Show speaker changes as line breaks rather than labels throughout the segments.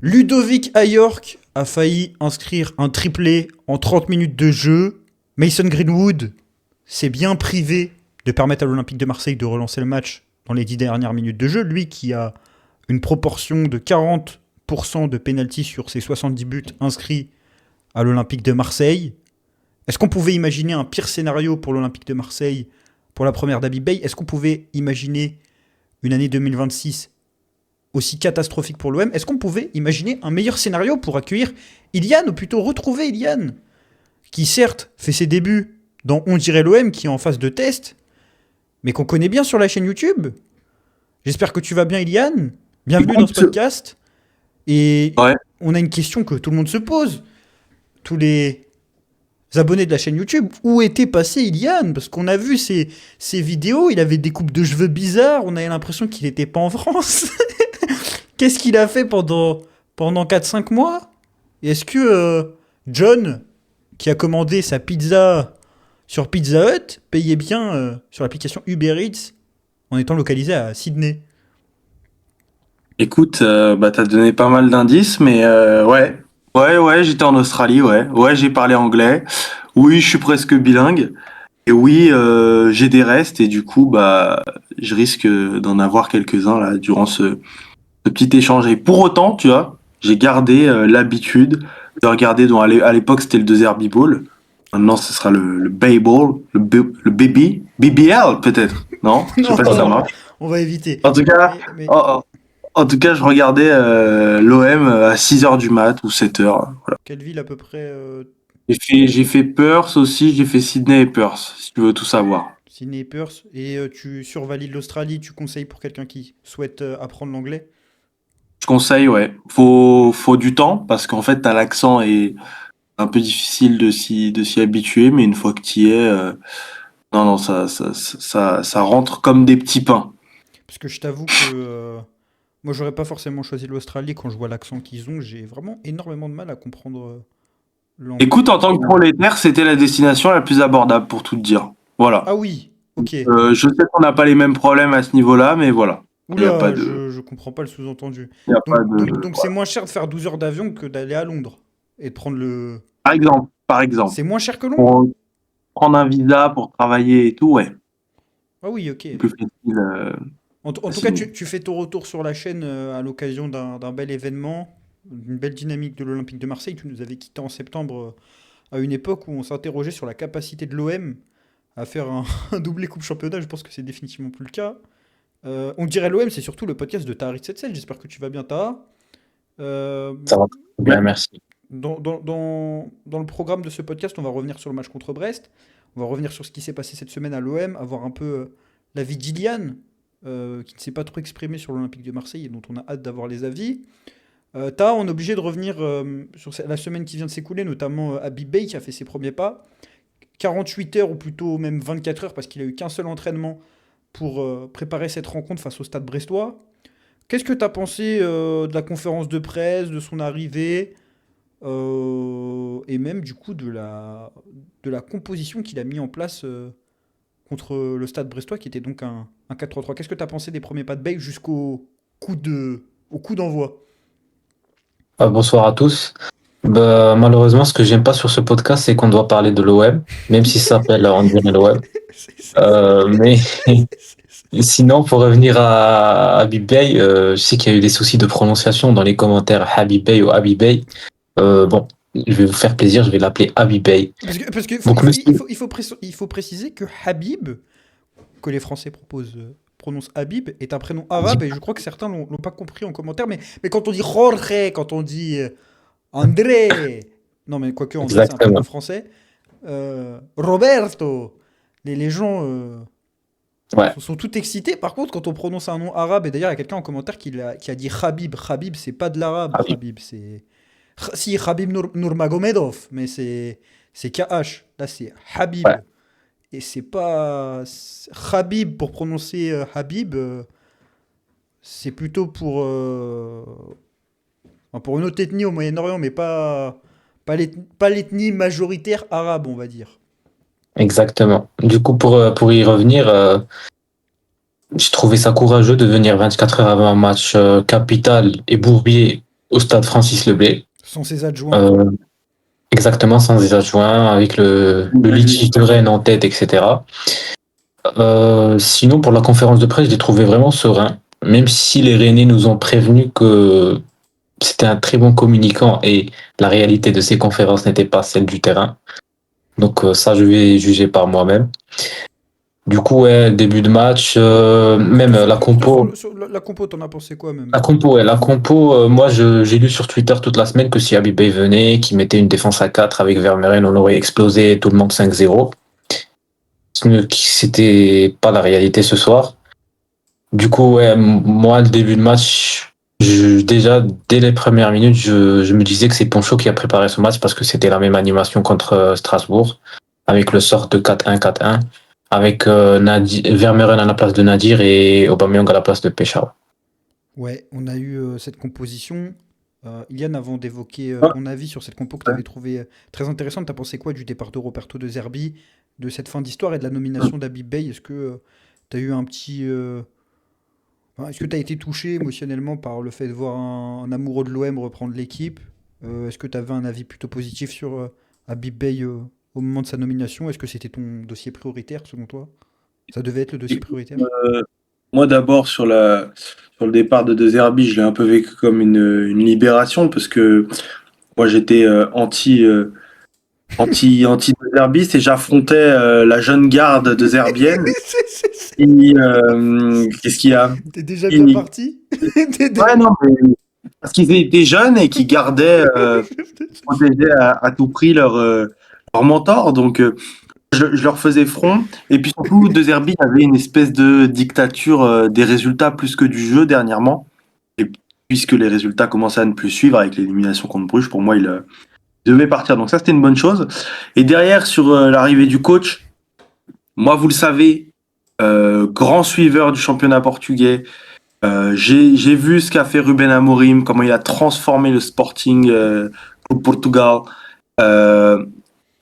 Ludovic Ayork a failli inscrire un triplé en 30 minutes de jeu. Mason Greenwood s'est bien privé de permettre à l'Olympique de Marseille de relancer le match dans les 10 dernières minutes de jeu. Lui qui a une proportion de 40% de pénalty sur ses 70 buts inscrits à l'Olympique de Marseille. Est-ce qu'on pouvait imaginer un pire scénario pour l'Olympique de Marseille pour la première d'Habib Beye? Est-ce qu'on pouvait imaginer une année 2026 aussi catastrophique pour l'OM? Est-ce qu'on pouvait imaginer un meilleur scénario pour accueillir Ilian, ou plutôt retrouver Ilian, qui certes fait ses débuts dans On dirait l'OM, qui est en phase de test, mais qu'on connaît bien sur la chaîne YouTube? J'espère que tu vas bien, Ilian. Bienvenue dans ce podcast. Et
Ouais.
on a une question que tout le monde se pose. Tous les abonnés de la chaîne YouTube, où était passé Ilian? Parce qu'on a vu ses vidéos, il avait des coupes de cheveux bizarres, on avait l'impression qu'il n'était pas en France. Qu'est-ce qu'il a fait pendant 4-5 mois? Et est-ce que John, qui a commandé sa pizza sur Pizza Hut, payait bien sur l'application Uber Eats en étant localisé à Sydney?
Écoute, t'as donné pas mal d'indices, mais ouais, j'étais en Australie, ouais, j'ai parlé anglais. Oui, je suis presque bilingue. Et oui, j'ai des restes et du coup, je risque d'en avoir quelques-uns là durant ce petit échange. Et pour autant, tu vois, j'ai gardé l'habitude de regarder. Donc à l'époque, c'était le 2 Ball. Maintenant, ce sera le Bay-Ball, le BBL peut-être. Non, je sais pas si ça marche.
On va éviter.
En tout cas,
Mais-
en tout cas, je regardais l'OM à 6h du mat ou 7h. Voilà.
Quelle ville à peu près
J'ai fait Perth aussi, j'ai fait Sydney et Perth, si tu veux tout savoir.
Sydney et Perth. Et tu survalides l'Australie, tu conseilles pour quelqu'un qui souhaite apprendre l'anglais?
Je conseille, ouais. Faut du temps, parce qu'en fait, l'accent est un peu difficile de s'y habituer, mais une fois que tu y es, non, ça rentre comme des petits pains.
Parce que je t'avoue que moi, j'aurais pas forcément choisi l'Australie. Quand je vois l'accent qu'ils ont, j'ai vraiment énormément de mal à comprendre l'anglais.
Écoute, en tant que prolétaire, c'était la destination la plus abordable, pour tout te dire. Voilà.
Ah oui, ok.
Je sais qu'on n'a pas les mêmes problèmes à ce niveau-là, mais voilà. Il n'y a pas
Oula,
de...
je comprends pas le sous-entendu.
il y a pas
Donc c'est moins cher de faire 12 heures d'avion que d'aller à Londres et de prendre le...
Par exemple,
C'est moins cher que Londres?
pour prendre un visa pour travailler et tout, ouais,
Ah oui, ok.
c'est plus facile.
En
À
tout
ce
cas,
niveau.
tu fais ton retour sur la chaîne à l'occasion d'un bel événement, d'une belle dynamique de l'Olympique de Marseille. Tu nous avais quitté en septembre à une époque où on s'interrogeait sur la capacité de l'OM à faire un doublé Coupe Championnat. Je pense que c'est définitivement plus le cas. On dirait l'OM, c'est surtout le podcast de Tahar Itsetsel. J'espère que tu vas bien, Tahar. Euh,
Ça va très bien, merci.
dans le programme de ce podcast, on va revenir sur le match contre Brest. On va revenir sur ce qui s'est passé cette semaine à l'OM, avoir un peu l'avis d'Ilian, qui ne s'est pas trop exprimé sur l'Olympique de Marseille et dont on a hâte d'avoir les avis. On est obligé de revenir sur la semaine qui vient de s'écouler, notamment Habib Beye qui a fait ses premiers pas. 48 heures ou plutôt même 24 heures parce qu'il a eu qu'un seul entraînement pour préparer cette rencontre face au Stade Brestois. Qu'est-ce que tu as pensé de la conférence de presse, de son arrivée et même du coup de la composition qu'il a mis en place contre le Stade Brestois qui était donc un 4-3-3. Qu'est-ce que tu as pensé des premiers pas de Bale jusqu'au coup d'envoi?
Bonsoir à tous. Malheureusement, ce que j'aime pas sur ce podcast, c'est qu'on doit parler de l'OM, même si ça s'appelle On dirait l'OM. Mais sinon, pour revenir à Habib Beye, je sais qu'il y a eu des soucis de prononciation dans les commentaires Habib Beye ou Habib Beye. Bon, je vais vous faire plaisir, je vais l'appeler Habib Beye.
Parce qu'il
Donc, monsieur,
il faut préciser que Habib, que les Français prononcent Habib, est un prénom arabe et je crois que certains l'ont pas compris en commentaire. Mais quand on dit Jorge, quand on dit André, non mais quoique André c'est un prénom
exactement.
français, Roberto, les gens
Ouais,
sont tout excités. Par contre, quand on prononce un nom arabe, et d'ailleurs il y a quelqu'un en commentaire qui a dit Habib, Habib c'est pas de l'arabe,
Habib.
Habib c'est... Si, Habib Nurmagomedov, mais c'est KH, là c'est Habib.
Ouais,
Et c'est pas. Habib, pour prononcer Habib, c'est plutôt enfin, pour une autre ethnie au Moyen-Orient, mais pas l'ethnie majoritaire arabe, on va dire.
exactement. Du coup, pour y revenir, j'ai trouvé ça courageux de venir 24 heures avant un match capital et bourbier au stade Francis Leblé.
Sans ses adjoints.
Euh, Exactement, sans les adjoints, avec le litige de Rennes en tête, etc. Sinon, pour la conférence de presse, je l'ai trouvé vraiment serein. Même si les Rennais nous ont prévenu que c'était un très bon communicant et la réalité de ces conférences n'était pas celle du terrain. Donc ça, je vais juger par moi-même. Du coup, ouais, début de match, même la compo.
Sur la compo, t'en as pensé quoi même?
La compo, moi j'ai lu sur Twitter toute la semaine que si Habib Beye venait, qu'il mettait une défense à 4 avec Vermeeren, on aurait explosé tout le monde 5-0. C'était pas la réalité ce soir. Du coup, ouais, moi, le début de match, déjà, dès les premières minutes, je me disais que c'est Poncho qui a préparé ce match parce que c'était la même animation contre Strasbourg, avec le sort de 4-1, 4-1, avec Vermeeren à la place de Nadir et Aubameyang à la place de Peshao.
Ouais, on a eu cette composition. Ilian, avant d'évoquer
Ouais.
ton avis sur cette compo que tu avais trouvé très intéressante, t'as pensé quoi du départ de Roberto De Zerbi, de cette fin d'histoire et de la nomination d'Habib Beye? Est-ce que tu as eu un petit... est-ce que tu as été touché émotionnellement par le fait de voir un amoureux de l'OM reprendre l'équipe? Est-ce que tu avais un avis plutôt positif sur Habib Beye au moment de sa nomination? Est-ce que c'était ton dossier prioritaire selon toi? Ça devait être le dossier
Écoute,
prioritaire?
moi d'abord sur le départ de Zerbi, je l'ai un peu vécu comme une libération parce que moi j'étais anti De Zerbi et j'affrontais la jeune garde de Zerbienne. Qu'est-ce qu'il y a?
T'es déjà bien
Qui-
parti?
Ouais, non, mais parce qu'ils étaient jeunes et qui gardaient, protégeaient à tout prix leur mentor. Donc, je leur faisais front. Et puis surtout, De Zerbi avait une espèce de dictature des résultats plus que du jeu dernièrement. Et puisque les résultats commençaient à ne plus suivre avec l'élimination contre Bruges, pour moi, il devait partir. Donc ça, c'était une bonne chose. Et derrière, sur l'arrivée du coach, moi, vous le savez, grand suiveur du championnat portugais. J'ai vu ce qu'a fait Ruben Amorim, comment il a transformé le Sporting au Portugal. Euh,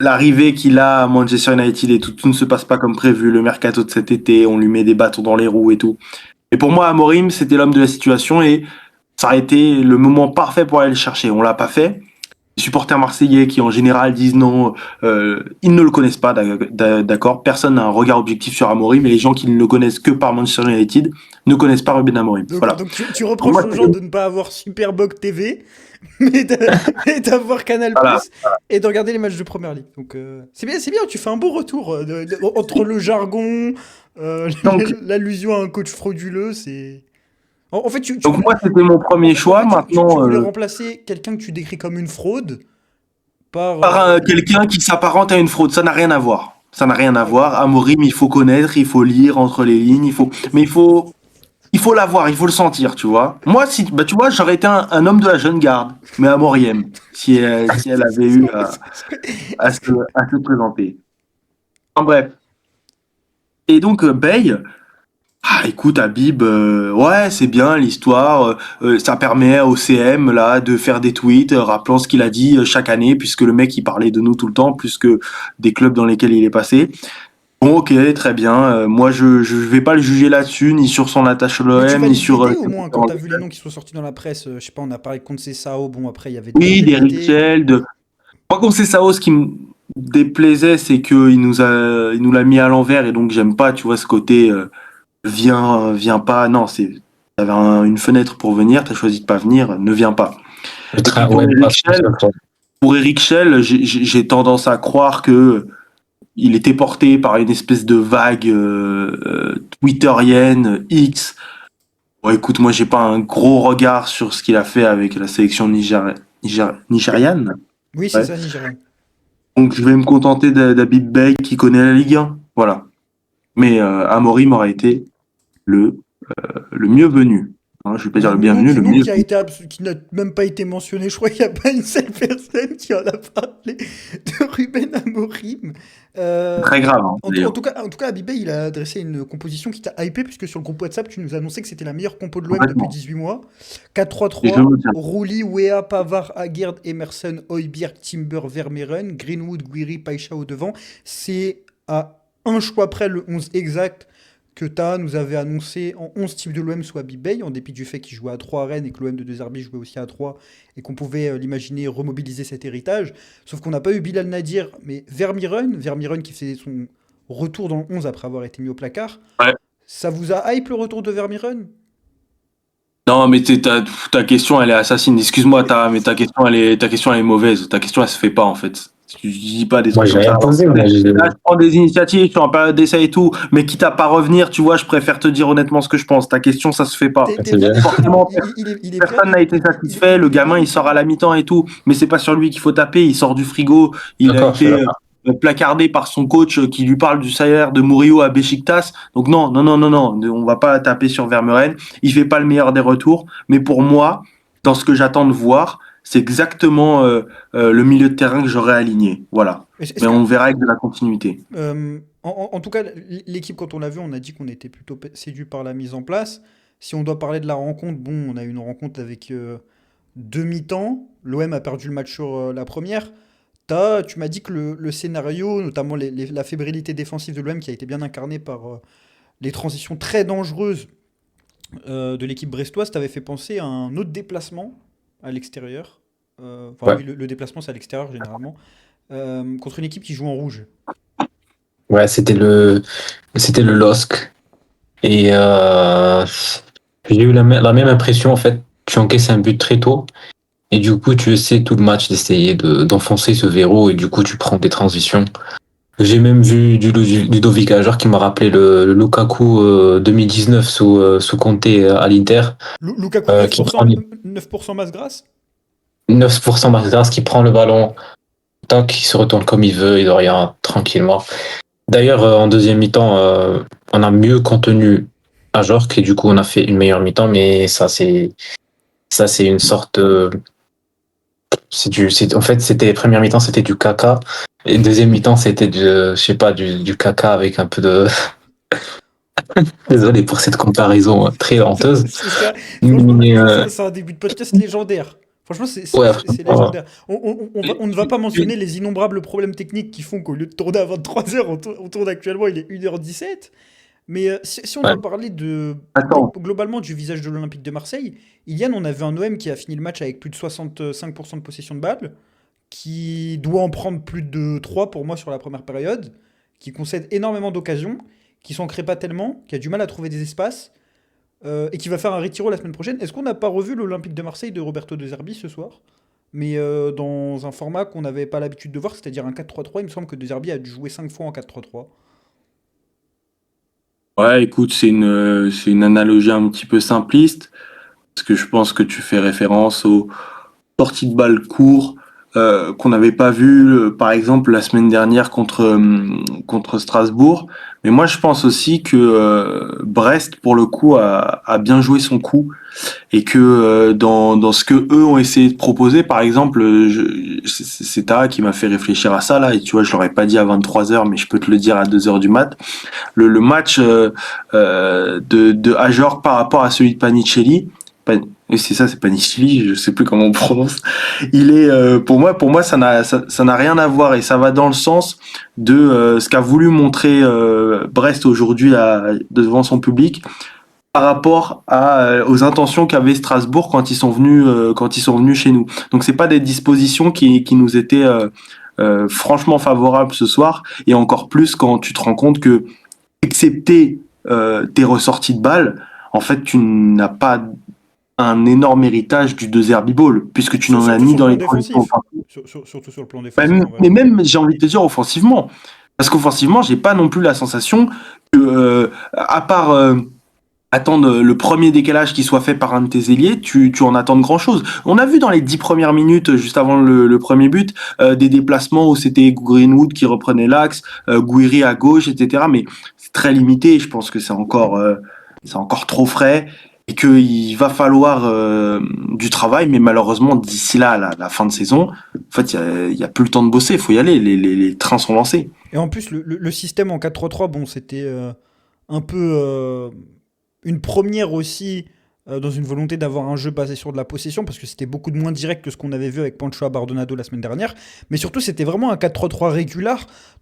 L'arrivée qu'il a à Manchester United et tout ne se passe pas comme prévu. Le mercato de cet été, on lui met des bâtons dans les roues et tout. Et pour moi, Amorim, c'était l'homme de la situation et ça a été le moment parfait pour aller le chercher. On l'a pas fait. Les supporters marseillais qui en général disent non, ils ne le connaissent pas, d'accord. Personne n'a un regard objectif sur Amorim, mais les gens qui ne le connaissent que par Manchester United ne connaissent pas Ruben Amorim. Voilà.
Donc tu
Pour
reproches
moi,
aux gens de ne pas avoir Superboc TV, mais d'avoir Canal+,
voilà.
et de regarder les matchs de Première Ligue. Donc c'est bien, tu fais un beau retour entre le jargon,
Donc,
l'allusion à un coach frauduleux, c'est... En fait,
donc moi, c'était mon premier choix.
tu
Maintenant,
voulais remplacer quelqu'un que tu décris comme une fraude par...
par quelqu'un qui s'apparente à une fraude, ça n'a rien à voir. Ça n'a rien à voir. Amorim, il faut connaître, il faut lire entre les lignes, mais il faut l'avoir, il faut le sentir, tu vois. Moi, si, bah, tu vois, j'aurais été un homme de la jeune garde, mais Amoriem, si elle avait eu à se présenter. En bref. Et donc, Bey, ah, écoute, Habib, ouais, c'est bien l'histoire. Ça permet au CM là de faire des tweets rappelant ce qu'il a dit chaque année, puisque le mec il parlait de nous tout le temps, plus que des clubs dans lesquels il est passé. Bon, ok, très bien. Moi, je vais pas le juger là-dessus, ni sur son attache à
Mais tu
l'OM, ni
valides
sur.
l'idée au moins quand t'as vu les noms qui sont sortis dans la presse. Je sais pas, on a parlé de Conceição, bon après il y avait de
Oui, d'Eric
l'indemnité.
Chell, de. Moi, quand c'est Sao, ce qui me déplaisait, c'est il nous l'a mis à l'envers, et donc j'aime pas, tu vois, ce côté viens pas. Non, t'avais une fenêtre pour venir, t'as choisi de pas venir, ne viens pas.
Le
Et puis
train OM passe tout seul, quoi.
Pour Eric Schell, j'ai tendance à croire que il était porté par une espèce de vague twitterienne X. Bon, écoute, moi j'ai pas un gros regard sur ce qu'il a fait avec la sélection nigériane.
Oui, c'est
Ouais.
ça, Nigérian.
Donc je vais me contenter d'Habib Bey qui connaît la Ligue 1. Voilà. Mais Amorim aurait été le mieux venu. Hein, je vais pas dire le bienvenu, le
Nom
mieux.
qui n'a même pas été mentionné. Je crois qu'il n'y a pas une seule personne qui en a parlé de Ruben Amorim.
Très grave. Hein, d'ailleurs.
En tout cas, Abibé, il a adressé une composition qui t'a hypé, puisque sur le groupe WhatsApp, tu nous as annoncé que c'était la meilleure compo de l'OM depuis
Complètement.
18 mois.
Et je
4-3-3,
me tiens.
Rouli, Wea, Pavard, Aguerd, Emerson, Højbjerg, Timber, Vermeeren, Greenwood, Guiri, Paixão au devant. C'est à un choix près le 11 exact Keita nous avait annoncé en 11 types de l'OM sous Habib Beye, en dépit du fait qu'il jouait à 3 à Rennes et que l'OM de De Zerbi jouait aussi à 3 et qu'on pouvait l'imaginer remobiliser cet héritage. Sauf qu'on n'a pas eu Bilal Nadir, mais Vermieren qui faisait son retour dans le 11 après avoir été mis au placard.
Ouais.
Ça vous a hype le retour de Vermieren?
Non, mais ta question, elle est assassine. Excuse-moi, mais ta question, elle est mauvaise. Ta question, elle se fait pas, en fait. Tu dis pas des
Moi,
trucs
j'ai
comme
rien
ça.
posé. Moi,
Là, je prends des initiatives, je suis en période d'essai et tout. Mais quitte à pas revenir, tu vois, je préfère te dire honnêtement ce que je pense. Ta question, ça se fait pas.
C'est bien.
Forcément,
Il est
personne n'a été satisfait. Le gamin, il sort à la mi-temps et tout. Mais c'est pas sur lui qu'il faut taper. Il sort du frigo. Il a
D'accord, je suis
été
d'accord.
placardé par son coach qui lui parle du salaire de Murillo à Beşiktaş. Donc non, on va pas taper sur Vermeuren. Il fait pas le meilleur des retours. Mais pour moi, dans ce que j'attends de voir, c'est exactement le milieu de terrain que j'aurais aligné. Voilà.
Est-ce
Mais
que,
on verra avec de la continuité.
en tout cas, l'équipe, quand on l'a vu, on a dit qu'on était plutôt séduit par la mise en place. Si on doit parler de la rencontre, bon, on a eu une rencontre avec deux mi-temps. L'OM a perdu le match sur la première. Tu m'as dit que le scénario, notamment la fébrilité défensive de l'OM, qui a été bien incarnée par les transitions très dangereuses de l'équipe brestoise, t'avait fait penser à un autre déplacement à l'extérieur. Enfin,
Ouais.
oui, le déplacement, c'est à l'extérieur généralement. Contre une équipe qui joue en rouge.
Ouais, c'était le LOSC. Et j'ai eu la même impression, en fait. Tu encaisses un but très tôt. Et du coup, tu essaies tout le match d'essayer d'enfoncer ce verrou. Et du coup, tu prends des transitions. J'ai même vu du Ludovic Ajor qui m'a rappelé le Lukaku 2019 sous Conte à l'Inter,
Lukaku
qui
9%,
prend
9% masse grasse.
9% Marquinhos, qui prend le ballon, tac, qui se retourne comme il veut, il doit rien, tranquillement. D'ailleurs, en deuxième mi-temps, on a mieux contenu Ajor, et du coup, on a fait une meilleure mi-temps, mais ça, c'est une sorte. En fait, première mi-temps, c'était du caca. Et deuxième mi-temps, c'était je sais pas, du caca avec un peu de. Désolé pour cette comparaison très honteuse.
Franchement,
Mais
c'est un début de podcast légendaire. Franchement,
ouais,
c'est
franchement,
légendaire. On ne va pas mentionner les innombrables problèmes techniques qui font qu'au lieu de tourner à 23h, on tourne actuellement, il est 1h17. Mais si on
ouais.
doit parler
Attends.
globalement du visage de l'Olympique de Marseille, Ilian, on avait un OM qui a fini le match avec plus de 65% de possession de balle, qui doit en prendre plus de 3 pour moi sur la première période, qui concède énormément d'occasions, qui s'en crée pas tellement, qui a du mal à trouver des espaces, et qui va faire un retiro la semaine prochaine. Est-ce qu'on n'a pas revu l'Olympique de Marseille de Roberto De Zerbi ce soir? Mais dans un format qu'on n'avait pas l'habitude de voir, c'est-à-dire un 4-3-3, il me semble que De Zerbi a dû jouer 5 fois en 4-3-3.
Ouais, écoute, c'est une analogie un petit peu simpliste, parce que je pense que tu fais référence aux sorties de balles court qu'on n'avait pas vu, par exemple, la semaine dernière contre Strasbourg. Mais moi, je pense aussi que Brest, pour le coup, a bien joué son coup et que dans ce que eux ont essayé de proposer, par exemple, c'est Tara qui m'a fait réfléchir à ça là. Et tu vois, je l'aurais pas dit à 23h, mais je peux te le dire à 2h du mat. Le match de Ajor par rapport à celui de Panicelli. Et c'est ça, c'est Panicelli, je sais plus comment on prononce. Il est pour moi ça n'a rien à voir et ça va dans le sens de ce qu'a voulu montrer Brest aujourd'hui devant son public par rapport aux intentions qu'avait Strasbourg quand ils sont venus chez nous. Donc c'est pas des dispositions qui nous étaient franchement favorables ce soir et encore plus quand tu te rends compte que excepté tes ressorties de balles, en fait tu n'as pas un énorme héritage du De Zerbi Ball, puisque tu n'en as
Surtout
ni
sur le
dans
plan
les transitions
défensif.
offensives,
Surtout sur le plan défensif, en vrai.
mais même, j'ai envie de te dire, offensivement. Parce qu'offensivement, j'ai pas non plus la sensation que, à part attendre le premier décalage qui soit fait par un de tes ailiers, tu en attends grand chose. On a vu dans les 10 premières minutes, juste avant le premier but, des déplacements où c'était Greenwood qui reprenait l'axe, Guiri à gauche, etc. Mais c'est très limité. Je pense que c'est encore trop frais et qu'il va falloir du travail. Mais malheureusement, d'ici là, la fin de saison, en fait, il y a plus le temps de bosser. Il faut y aller. Les trains sont lancés.
Et en plus, le système en 4-3-3, bon, c'était un peu une première aussi dans une volonté d'avoir un jeu basé sur de la possession, parce que c'était beaucoup de moins direct que ce qu'on avait vu avec Pancho Abardonado la semaine dernière. Mais surtout, c'était vraiment un 4-3-3 régulier,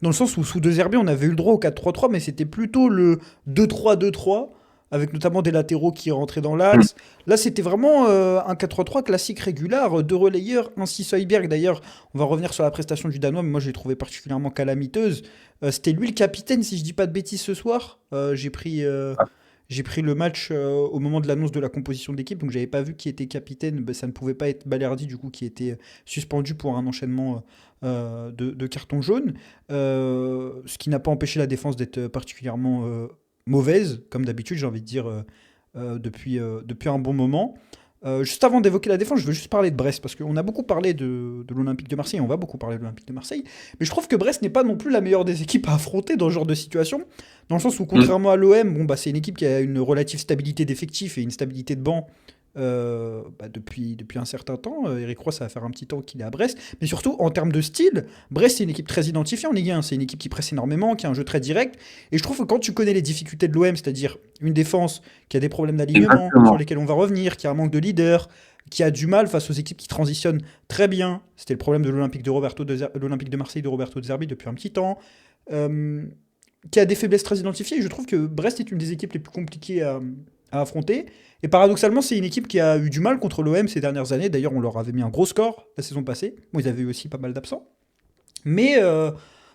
dans le sens où sous De Zerbi, on avait eu le droit au 4-3-3, mais c'était plutôt le 2-3-2-3, avec notamment des latéraux qui rentraient dans l'axe. Là, c'était vraiment un 4-3-3 classique régulier, deux relayeurs, un 6 Højbjerg. D'ailleurs, on va revenir sur la prestation du Danois, mais moi, je l'ai trouvé particulièrement calamiteuse. C'était lui le capitaine, si je dis pas de bêtises ce soir. J'ai pris le match au moment de l'annonce de la composition de l'équipe, donc j'avais pas vu qui était capitaine. Ben, ça ne pouvait pas être Balerdi, du coup, qui était suspendu pour un enchaînement de cartons jaunes. Ce qui n'a pas empêché la défense d'être particulièrement mauvaise, comme d'habitude, j'ai envie de dire, depuis un bon moment. Juste avant d'évoquer la défense, je veux juste parler de Brest, parce qu'on a beaucoup parlé de l'Olympique de Marseille, on va beaucoup parler de l'Olympique de Marseille, mais je trouve que Brest n'est pas non plus la meilleure des équipes à affronter dans ce genre de situation, dans le sens où, contrairement à l'OM, bon, bah, c'est une équipe qui a une relative stabilité d'effectifs et une stabilité de banc depuis un certain temps. Eric Roy, ça va faire un petit temps qu'il est à Brest, mais surtout en termes de style, Brest c'est une équipe très identifiée en Ligue 1, c'est une équipe qui presse énormément, qui a un jeu très direct, et je trouve que quand tu connais les difficultés de l'OM, c'est-à-dire une défense qui a des problèmes d'alignement sur lesquels on va revenir, qui a un manque de leader, qui a du mal face aux équipes qui transitionnent très bien, c'était le problème de l'Olympique de Marseille de Roberto De Zerbi depuis un petit temps, euh, qui a des faiblesses très identifiées, et je trouve que Brest est une des équipes les plus compliquées à affronter. Et paradoxalement, c'est une équipe qui a eu du mal contre l'OM ces dernières années. D'ailleurs, on leur avait mis un gros score la saison passée. Bon, ils avaient eu aussi pas mal d'absents. Mais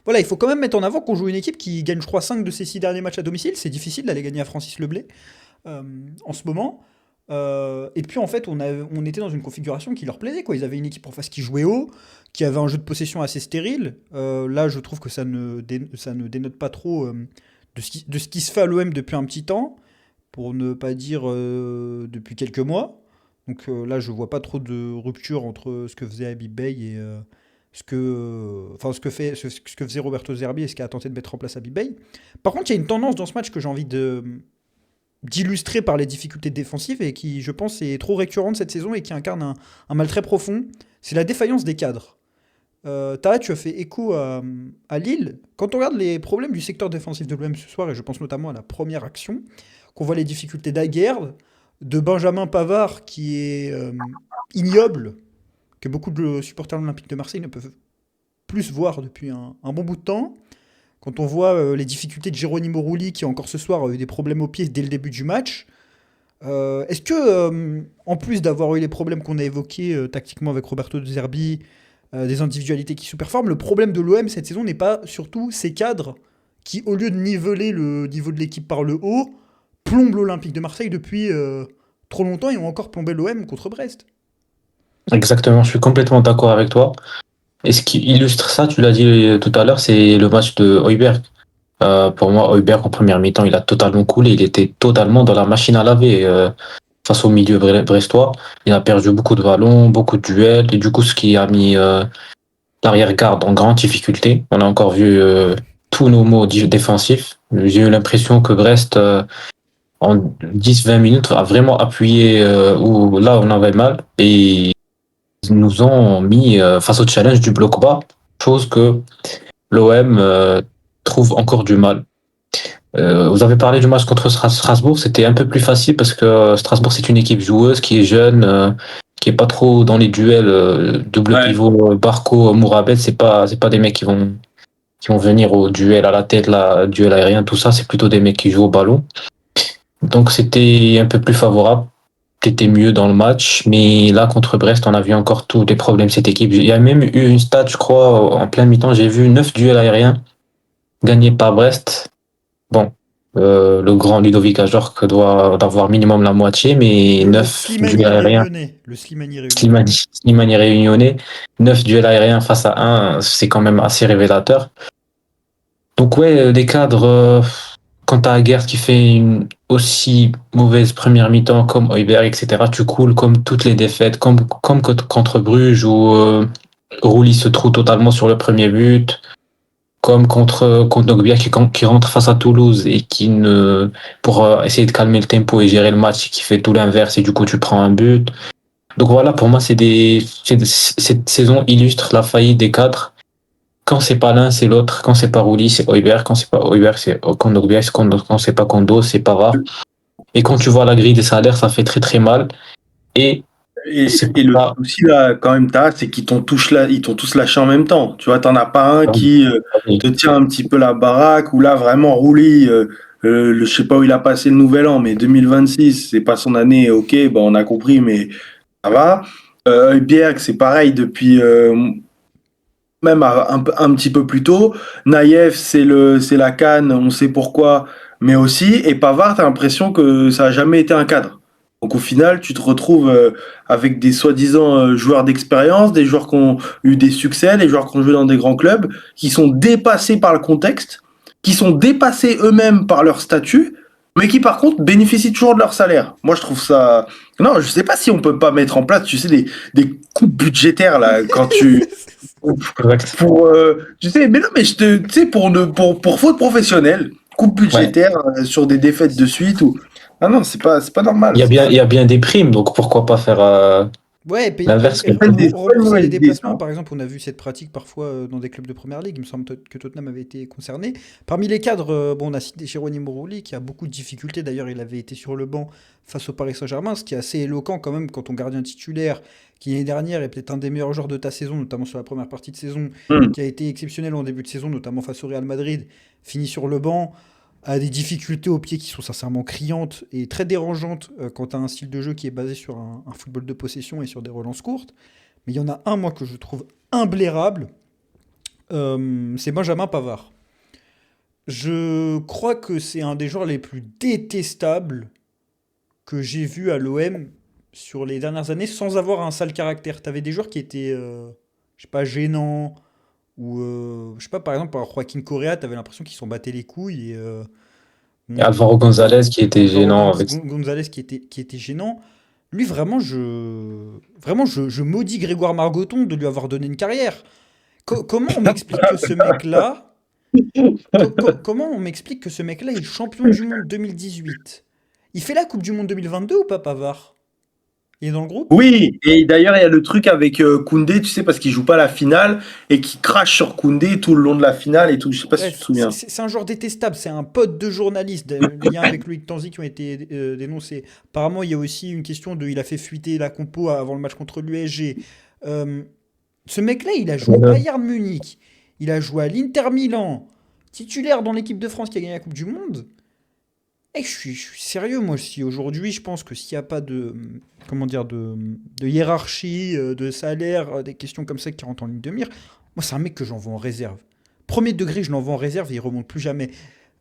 voilà, il faut quand même mettre en avant qu'on joue une équipe qui gagne, je crois, 5 de ses 6 derniers matchs à domicile. C'est difficile d'aller gagner à Francis Leblay euh, en ce moment. Et puis, en fait, on était dans une configuration qui leur plaisait, quoi. Ils avaient une équipe en face qui jouait haut, qui avait un jeu de possession assez stérile. Là, je trouve que ça ne dénote pas trop de ce qui se fait à l'OM depuis un petit temps, pour ne pas dire depuis quelques mois. Donc là, je vois pas trop de rupture entre ce que faisait Habib Bey et ce que faisait Roberto Zerbi et ce qu'a tenté de mettre en place Habib Bey. Par contre, il y a une tendance dans ce match que j'ai envie d'illustrer par les difficultés défensives et qui, je pense, est trop récurrente cette saison et qui incarne un mal très profond. C'est la défaillance des cadres. Tara, tu as fait écho à Lille. Quand on regarde les problèmes du secteur défensif de l'OM ce soir, et je pense notamment à la première action, qu'on voit les difficultés d'Aguerd, de Benjamin Pavard qui est ignoble, que beaucoup de supporters de l'Olympique de Marseille ne peuvent plus voir depuis un bon bout de temps. Quand on voit les difficultés de Geronimo Rulli qui encore ce soir a eu des problèmes au pied dès le début du match, est-ce que, en plus d'avoir eu les problèmes qu'on a évoqués tactiquement avec Roberto De Zerbi, des individualités qui sous-performent, le problème de l'OM cette saison n'est pas surtout ces cadres qui, au lieu de niveler le niveau de l'équipe par le haut, plombent l'Olympique de Marseille depuis trop longtemps et ont encore plombé l'OM contre Brest.
Exactement, je suis complètement d'accord avec toi. Et ce qui illustre ça, tu l'as dit tout à l'heure, c'est le match de Højbjerg. Pour moi, Højbjerg en première mi-temps, il a totalement coulé. Il était totalement dans la machine à laver face au milieu brestois. Il a perdu beaucoup de ballons, beaucoup de duels, et du coup, ce qui a mis l'arrière-garde en grande difficulté. On a encore vu tous nos mots défensifs. J'ai eu l'impression que Brest, en 10-20 minutes, a vraiment appuyé où là on avait mal, et ils nous ont mis face au challenge du bloc bas, chose que l'OM trouve encore du mal. Vous avez parlé du match contre Strasbourg, c'était un peu plus facile parce que Strasbourg c'est une équipe joueuse qui est jeune, qui est pas trop dans les duels double pivot, Barco, Mourabet, c'est pas des mecs qui vont venir au duel à la tête, là, duel aérien, tout ça, c'est plutôt des mecs qui jouent au ballon. Donc c'était un peu plus favorable, c'était mieux dans le match, mais là contre Brest, on a vu encore tous les problèmes de cette équipe. Il y a même eu une stat, je crois, en plein mi-temps, j'ai vu 9 duels aériens gagnés par Brest. Bon, le grand Ludovic Ajorc doit avoir minimum la moitié, mais 9 duels aériens.
Le Slimani
Slimani réunionnais, 9 duels aériens face à 1, c'est quand même assez révélateur. Donc ouais, des cadres, quand t'as Aguerd qui fait une aussi mauvaise première mi-temps comme Højbjerg, etc., tu coules comme toutes les défaites, comme contre Bruges où Rulli se trouve totalement sur le premier but, comme contre Kondogbia qui rentre face à Toulouse et qui ne pour essayer de calmer le tempo et gérer le match, qui fait tout l'inverse et du coup tu prends un but. Donc voilà, pour moi cette saison illustre la faillite des cadres. Quand c'est pas l'un, c'est l'autre. Quand c'est pas Rulli, c'est Højbjerg. Quand c'est pas Højbjerg, c'est Kondogbia. Quand c'est pas Kondo, c'est Pavard. Et quand tu vois la grille des salaires, ça fait très très mal. Et
Et,
c'est
et
pour
le
ça.
souci là, quand même, c'est ils t'ont tous lâché en même temps. Tu vois, t'en as pas un
Ah oui,
qui
ah oui.
te tient un petit peu la baraque ou là vraiment Rouli, je sais pas où il a passé le nouvel an, mais 2026, c'est pas son année. Ok, bah on a compris, mais ça va. Bjerg, c'est pareil depuis même un petit peu plus tôt. Naïef, c'est la CAN, on sait pourquoi, mais aussi. Et Pavard, t'as l'impression que ça a jamais été un cadre. Donc au final, tu te retrouves avec des soi-disant joueurs d'expérience, des joueurs qui ont eu des succès, des joueurs qui ont joué dans des grands clubs, qui sont dépassés par le contexte, qui sont dépassés eux-mêmes par leur statut, mais qui par contre bénéficient toujours de leur salaire. Moi, je trouve ça. Non, je sais pas si on peut pas mettre en place, tu sais, des coupes budgétaires là, quand tu
Correct.
pour tu sais mais non mais tu sais pour faute professionnelle coupe
Ouais.
budgétaire sur des défaites de suite ou ah non c'est pas normal ça.
Il y a bien des primes, donc pourquoi pas faire
Ouais,
l'inverse que
C'est pas une
relancer les
mauvaise idée ça,
déplacements,
hein.
par exemple, on a vu cette pratique parfois dans des clubs de première ligue. Il me semble que Tottenham avait été concerné. Parmi les cadres, bon, on a cité Geronimo Rulli qui a beaucoup de difficultés. D'ailleurs, il avait été sur le banc face au Paris Saint-Germain, ce qui est assez éloquent quand même quand ton gardien titulaire, qui l'année dernière est peut-être un des meilleurs joueurs de ta saison, notamment sur la première partie de saison,
Hmm.
qui a été exceptionnel en début de saison, notamment face au Real Madrid, finit sur le banc, a des difficultés au pied qui sont sincèrement criantes et très dérangeantes quand tu as un style de jeu qui est basé sur un football de possession et sur des relances courtes. Mais il y en a un, moi, que je trouve imblairable, c'est Benjamin Pavard. Je crois que c'est un des joueurs les plus détestables que j'ai vu à l'OM sur les dernières années sans avoir un sale caractère. T'avais des joueurs qui étaient, je sais pas, gênants, ou je sais pas, par exemple, par Joaquin Correa, t'avais l'impression qu'ils s'en battaient les couilles. Et,
et
bon,
Alvaro Gonzalez qui était
Alvaro
gênant avec.
Gonzalez qui était gênant. Lui, vraiment, je maudis Grégoire Margoton de lui avoir donné une carrière. Comment on m'explique que ce mec-là, comment on m'explique que ce mec-là est le champion du monde 2018? Il fait la Coupe du Monde 2022 ou pas, Pavard? Il est dans le groupe?
Oui, et d'ailleurs il y a le truc avec Koundé, tu sais, parce qu'il joue pas la finale et qui crache sur Koundé tout le long de la finale et tout, je sais pas si tu te
Bref,
souviens.
c'est un joueur détestable, c'est un pote de journaliste, lien avec Loïc Tanzi qui ont été dénoncés. Apparemment, il y a aussi une question de, il a fait fuiter la compo avant le match contre l'USG. Euh, Ce mec-là, il a joué au Bayern Munich, il a joué à l'Inter Milan, titulaire dans l'équipe de France qui a gagné la Coupe du Monde. Et je suis sérieux, moi, si aujourd'hui, je pense que s'il n'y a pas de, comment dire, de hiérarchie, de salaire, des questions comme ça qui rentrent en ligne de mire, moi, c'est un mec que j'envoie en réserve. Premier degré, je l'envoie en réserve et il remonte plus jamais.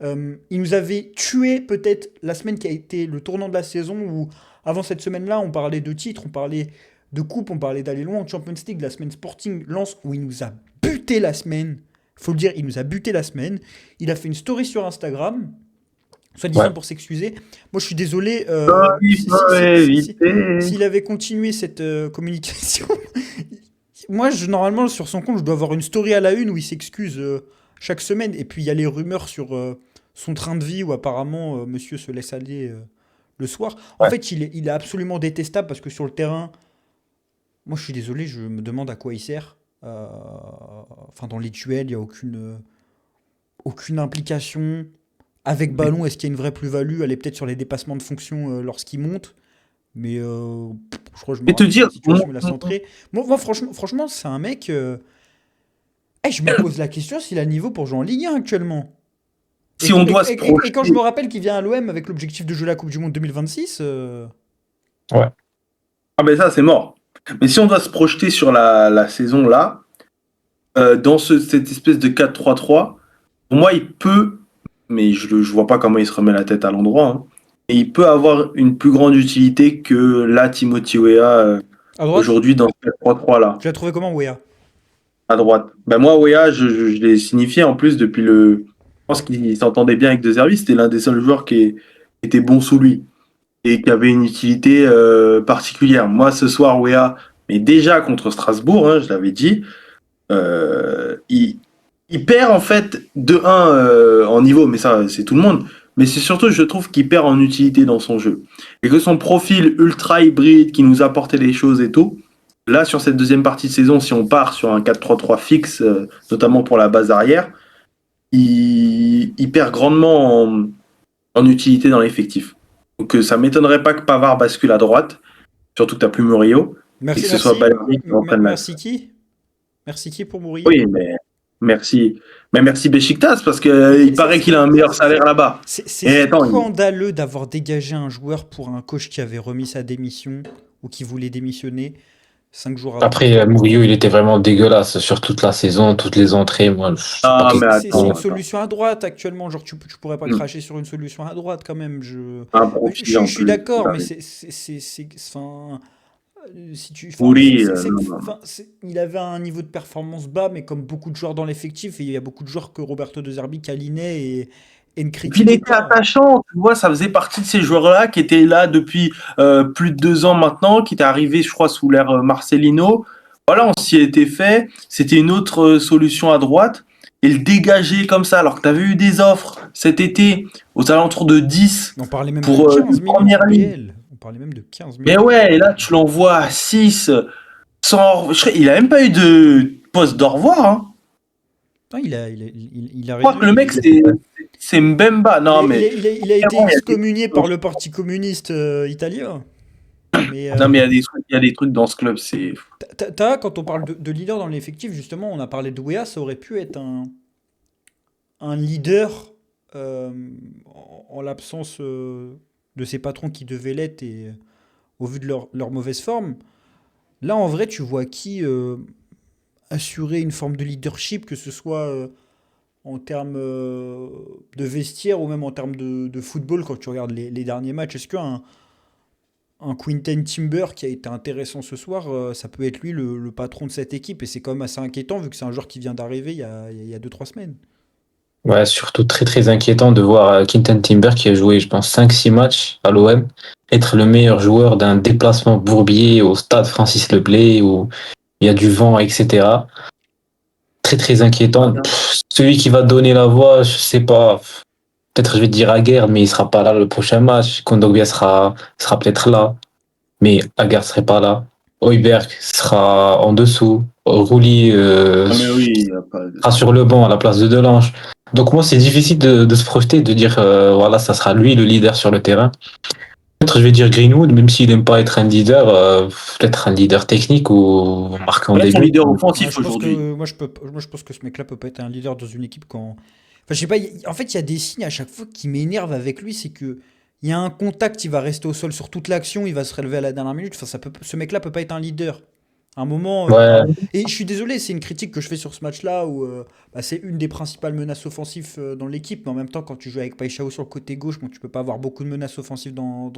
Il nous avait tué peut-être la semaine qui a été le tournant de la saison où, avant cette semaine-là, on parlait de titres, on parlait de coupe, on parlait d'aller loin en Champions League, la semaine Sporting Lens où il nous a buté la semaine. Faut le dire, il nous a buté la semaine. Il a fait une story sur Instagram
Ouais.
soi-disant pour s'excuser. Moi, je suis désolé.
Il faut éviter.
S'il avait continué cette communication, moi, normalement, sur son compte, je dois avoir une story à la une où il s'excuse chaque semaine. Et puis, il y a les rumeurs sur son train de vie où apparemment, monsieur se laisse aller le soir. En
Ouais.
fait, il est absolument détestable parce que sur le terrain, moi, je suis désolé, je me demande à quoi il sert. Enfin, dans les duels, il n'y a aucune implication. Avec ballon, est-ce qu'il y a une vraie plus-value? Elle est peut-être sur les dépassements de fonction lorsqu'il monte. Mais je crois que je me
Et te
rappelle
dire,
cette situation, il a centré. Moi, franchement c'est un mec. Je me pose la question s'il a le niveau pour jouer en Ligue 1 actuellement.
si on doit se
Et quand je
projeter.
me rappelle qu'il vient à l'OM avec l'objectif de jouer la Coupe du Monde 2026,
Ouais.
Ah ben ça c'est mort. Mais si on doit se projeter sur la saison là, dans cette espèce de 4-3-3, pour moi il peut, mais je vois pas comment il se remet la tête à l'endroit, hein, et il peut avoir une plus grande utilité que la Timothy Weah
à droite,
aujourd'hui dans ce 4-3-3 là,
tu l'as trouvé comment, Wea?
à droite. Ben moi Weah, je l'ai signifié en plus depuis le. Je pense qu'il s'entendait bien avec De Zerbi, c'était l'un des seuls joueurs qui était bon sous lui et qui avait une utilité particulière. Moi ce soir Weah, mais déjà contre Strasbourg, hein, je l'avais dit. Il perd en fait de 1 en niveau, mais ça c'est tout le monde. Mais c'est surtout, je trouve, qu'il perd en utilité dans son jeu. Et que son profil ultra hybride qui nous apportait les choses et tout, là sur cette deuxième partie de saison, si on part sur un 4-3-3 fixe, notamment pour la base arrière, il perd grandement en utilité dans l'effectif. Donc ça m'étonnerait pas que Pavard bascule à droite, surtout que t'as plus Murillo, et que ce soit Balerdi qui reprenne la.
Merci qui? Merci qui pour Murillo?
Oui, mais merci. Mais merci Beşiktaş, parce que il paraît qu'il a un meilleur salaire là-bas.
C'est
Et attends,
scandaleux d'avoir dégagé un joueur pour un coach qui avait remis sa démission ou qui voulait démissionner 5 jours avant.
Après, Murillo, il était vraiment dégueulasse sur toute la saison, toutes les entrées. Moi, je sais
Ah,
pas
mais
C'est
attends,
une
attends.
solution à droite actuellement. Genre, tu pourrais pas
Hmm.
cracher sur une solution à droite quand même.
Un profil en
Je suis
plus.
d'accord, mais
Ouais.
enfin, si tu,
Oui, non, non.
il avait un niveau de performance bas, mais comme beaucoup de joueurs dans l'effectif, et il y a beaucoup de joueurs que Roberto De Zerbi câlinait et ne
Et puis il
critiquait
était
pas.
attachant, tu vois, ça faisait partie de ces joueurs-là qui étaient là depuis plus de 2 ans maintenant, qui étaient arrivés, je crois, sous l'ère Marcelino. Voilà, on s'y était fait. C'était une autre solution à droite. Et le dégager comme ça, alors que tu avais eu des offres cet été aux alentours de 10
On parlait même de
pour
15
une
millions
première
en
ligne.
PL. On parlait même de 15
Mais
millions.
ouais, et là, tu l'envoies à 6 sans. Il a même pas eu de poste d'au revoir. Hein.
Non, il a
Je crois que le mec, c'est Mbemba. Non, mais.
il a été
Vraiment, il y a des-
excommunié par le Parti communiste italien. Mais
Non, mais il y a des trucs dans ce club, c'est.
quand on parle de leader dans l'effectif, justement, on a parlé de Wea, ça aurait pu être un leader en l'absence de ses patrons qui devaient l'être et au vu de leur mauvaise forme. Là, en vrai, tu vois qui assurer une forme de leadership, que ce soit en termes de vestiaire ou même en termes de football quand tu regardes les derniers matchs. Est-ce qu'un un Quinten Timber qui a été intéressant ce soir, ça peut être lui le patron de cette équipe et c'est quand même assez inquiétant vu que c'est un joueur qui vient d'arriver il y a 2-3 semaines.
Ouais, surtout très très inquiétant de voir Quinten Timber qui a joué, je pense, 5-6 matchs à l'OM, être le meilleur joueur d'un déplacement bourbier au stade Francis Leblay où il y a du vent, etc. Très très inquiétant. Celui qui va donner la voix, je sais pas, peut-être je vais te dire Aguerd, mais il sera pas là le prochain match. Kondogbia sera peut-être là, mais Aguerd serait pas là. Højbjerg sera en dessous. Rouli
Ah, mais oui, il y a pas.
sera sur le banc à la place de Delange. Donc moi, c'est difficile de se projeter, de dire voilà, ça sera lui le leader sur le terrain. Peut-être je vais dire Greenwood, même s'il n'aime pas être un leader, peut-être un leader technique ou marquant
Voilà
des
son
buts.
leader
Ouais,
offensif
je pense
aujourd'hui.
que moi je pense que ce mec-là peut pas être un leader dans une équipe quand. Enfin, je sais pas. En fait, il y a des signes à chaque fois qui m'énervent avec lui, c'est que il y a un contact, il va rester au sol sur toute l'action, il va se relever à la dernière minute. Enfin, ce mec-là peut pas être un leader. À un moment.
Ouais,
Et je suis désolé, c'est une critique que je fais sur ce match-là où bah, c'est une des principales menaces offensives dans l'équipe, mais en même temps, quand tu joues avec Paixão sur le côté gauche, bon, tu peux pas avoir beaucoup de menaces offensives dans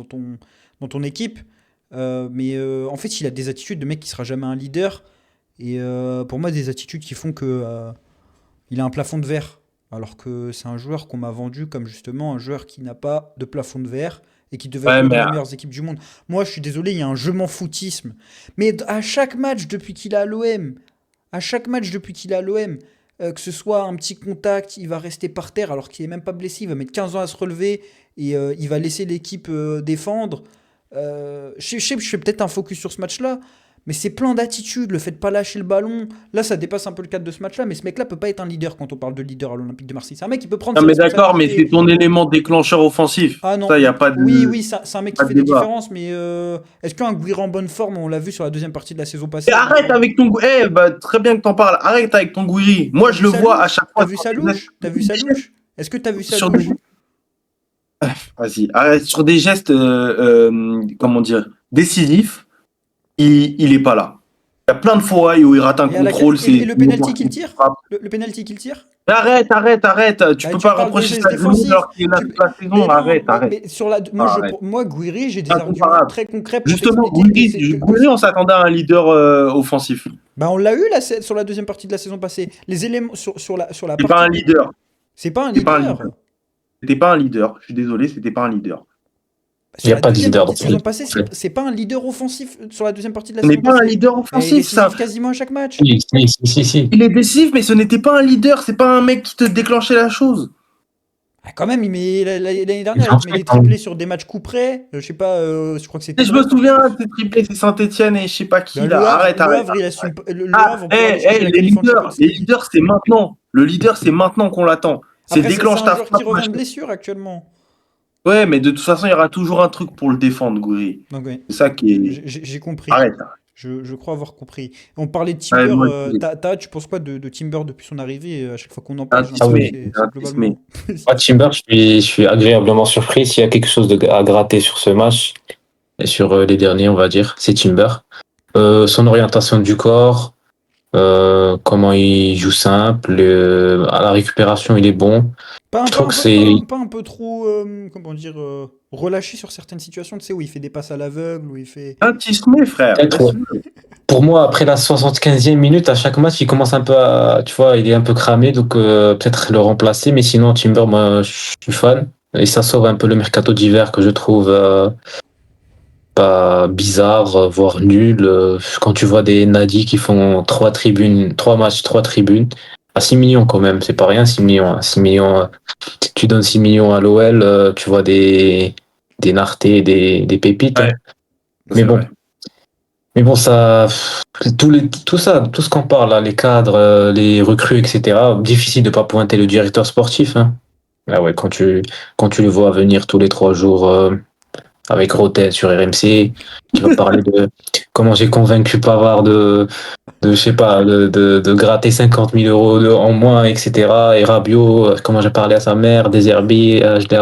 ton équipe. Mais en fait, il a des attitudes de mec qui sera jamais un leader. Et pour moi, des attitudes qui font que il a un plafond de verre. Alors que c'est un joueur qu'on m'a vendu comme justement un joueur qui n'a pas de plafond de verre et qui devait être
Ouais,
l'une
mais
des meilleures équipes du monde. Moi, je suis désolé, il y a un je m'en foutisme. Mais à chaque match depuis qu'il est à l'OM, à chaque match depuis qu'il est à l'OM, que ce soit un petit contact, il va rester par terre alors qu'il est même pas blessé, il va mettre 15 ans à se relever et il va laisser l'équipe défendre. Je sais que je fais peut-être un focus sur ce match-là, mais c'est plein d'attitudes, le fait de pas lâcher le ballon. Là, ça dépasse un peu le cadre de ce match-là, mais ce mec-là peut pas être un leader quand on parle de leader à l'Olympique de Marseille. C'est un mec qui peut prendre
non,
ses
mais d'accord, mais
responsabilités.
c'est ton élément déclencheur offensif.
Ah non,
Ça, il n'y a pas de,
oui, c'est un mec qui
pas de
fait des
débat.
différences, mais est-ce qu'un Guira en bonne forme, on l'a vu sur la deuxième partie de la saison
Et
passée
arrête avec ton. Bah, très bien que t'en parles. Arrête avec ton Gouiri. Moi,
T'as
je
vu
le
sa
vois à
louche?
chaque
T'as
fois.
vu sa louche? T'as vu sa louche? Est-ce que t'as vu sa
Sur
louche?
des. Vas-y, arrête. Sur des gestes, comment dire, décisifs, il est pas là. Il y a plein de fois où il rate un
Et, à la-
contrôle.
et le
C'est
penalty qu'il tire? Le penalty qu'il tire?
Arrête. Tu
Bah,
peux
tu me
pas
parles de
rapprocher
gestes
ça de lui
défensifs.
alors qu'il est là
Tu-
toute la saison.
Mais non,
Arrête.
mais sur la,
Arrête.
moi, Gouiri, j'ai des arguments
Incomparable.
très concrets pour
Justement,
t'expliquer que
Gouiri, on s'attendait à un leader offensif.
bah, on l'a eu sur la deuxième partie de la saison passée. Les éléments sur la
C'est
partie.
pas un leader.
C'est pas un
C'est pas un
leader.
leader. C'était pas un leader. Je suis désolé, c'était pas un leader.
il n'y
Sur
a
la
pas de
deuxième
leader
partie
dans
de
ce
saison
club.
passée, c'est pas un leader offensif sur la deuxième partie de la
Ce n'est
saison
pas un
passée.
leader
Mais il est
offensif, ça.
décisif quasiment à chaque match.
Si.
Il est décisif, mais ce n'était pas un leader. C'est pas un mec qui te déclenchait la chose.
Ah, quand même, l'année dernière,
En
il te met
fait,
des triplés sur des matchs coup près. Je sais pas, je crois que c'était.
Et je me souviens de ces triplés, c'est Saint-Etienne et je sais pas qui
Ben,
là. Arrête.
Le Havre, il assume. Le
Ah,
Havre, pour aller chercher la
les
qualif en Champions
les
League.
leaders, c'est maintenant. Le leader, c'est maintenant qu'on l'attend. C'est
Après, c'est
déclenche
un
ta
joueur qui
frappe,
revient de
machin.
blessure actuellement.
Ouais, mais de toute façon, il y aura toujours un truc pour le défendre, Gouiri.
Donc, ouais,
C'est ça qui est.
j'ai compris.
Arrête.
Je crois avoir compris. On parlait de
Ouais,
Timber.
moi,
Tu penses quoi de Timber depuis son arrivée? À chaque fois qu'on en parle, j'ai
Ah
l'impression que
oui.
j'ai
c'est
un petit mais.
globalement
Moi,
positif.
Timber, je suis agréablement surpris. S'il y a quelque chose à gratter sur ce match, et sur les derniers, on va dire, c'est Timber. Son orientation du corps, comment il joue simple, à la récupération, il est bon. Je trouve que c'est
Pas un peu trop, comment dire, relâché sur certaines situations, tu sais, où il fait des passes à l'aveugle, où il fait.
Un petit mais, frère.
peut-être, ouais.
Laisse-le.
Pour moi, après la 75e minute, à chaque match, il commence un peu à, tu vois, il est un peu cramé, donc peut-être le remplacer. Mais sinon, Timber, moi, je suis fan. Et ça sauve un peu le mercato d'hiver que je trouve pas bizarre, voire nul. Quand tu vois des Nadi qui font 3 tribunes, 3 matchs, 3 tribunes, à 6 millions quand même, c'est pas rien, 6 millions. 6 millions, tu donnes 6 millions à l'OL, tu vois des Narté, des pépites,
Ouais,
hein. Mais
c'est
bon.
vrai.
Mais bon, tout ça, tout ce qu'on parle, là, les cadres, les recrues, etc., difficile de pas pointer le directeur sportif, hein. Ah ouais, quand tu le vois venir tous les 3 jours avec Roten sur RMC, qui va parler de comment j'ai convaincu Pavard je sais pas, de gratter 50 000 euros en moins, etc. Et Rabiot, comment j'ai parlé à sa mère, Deserbi, je l'ai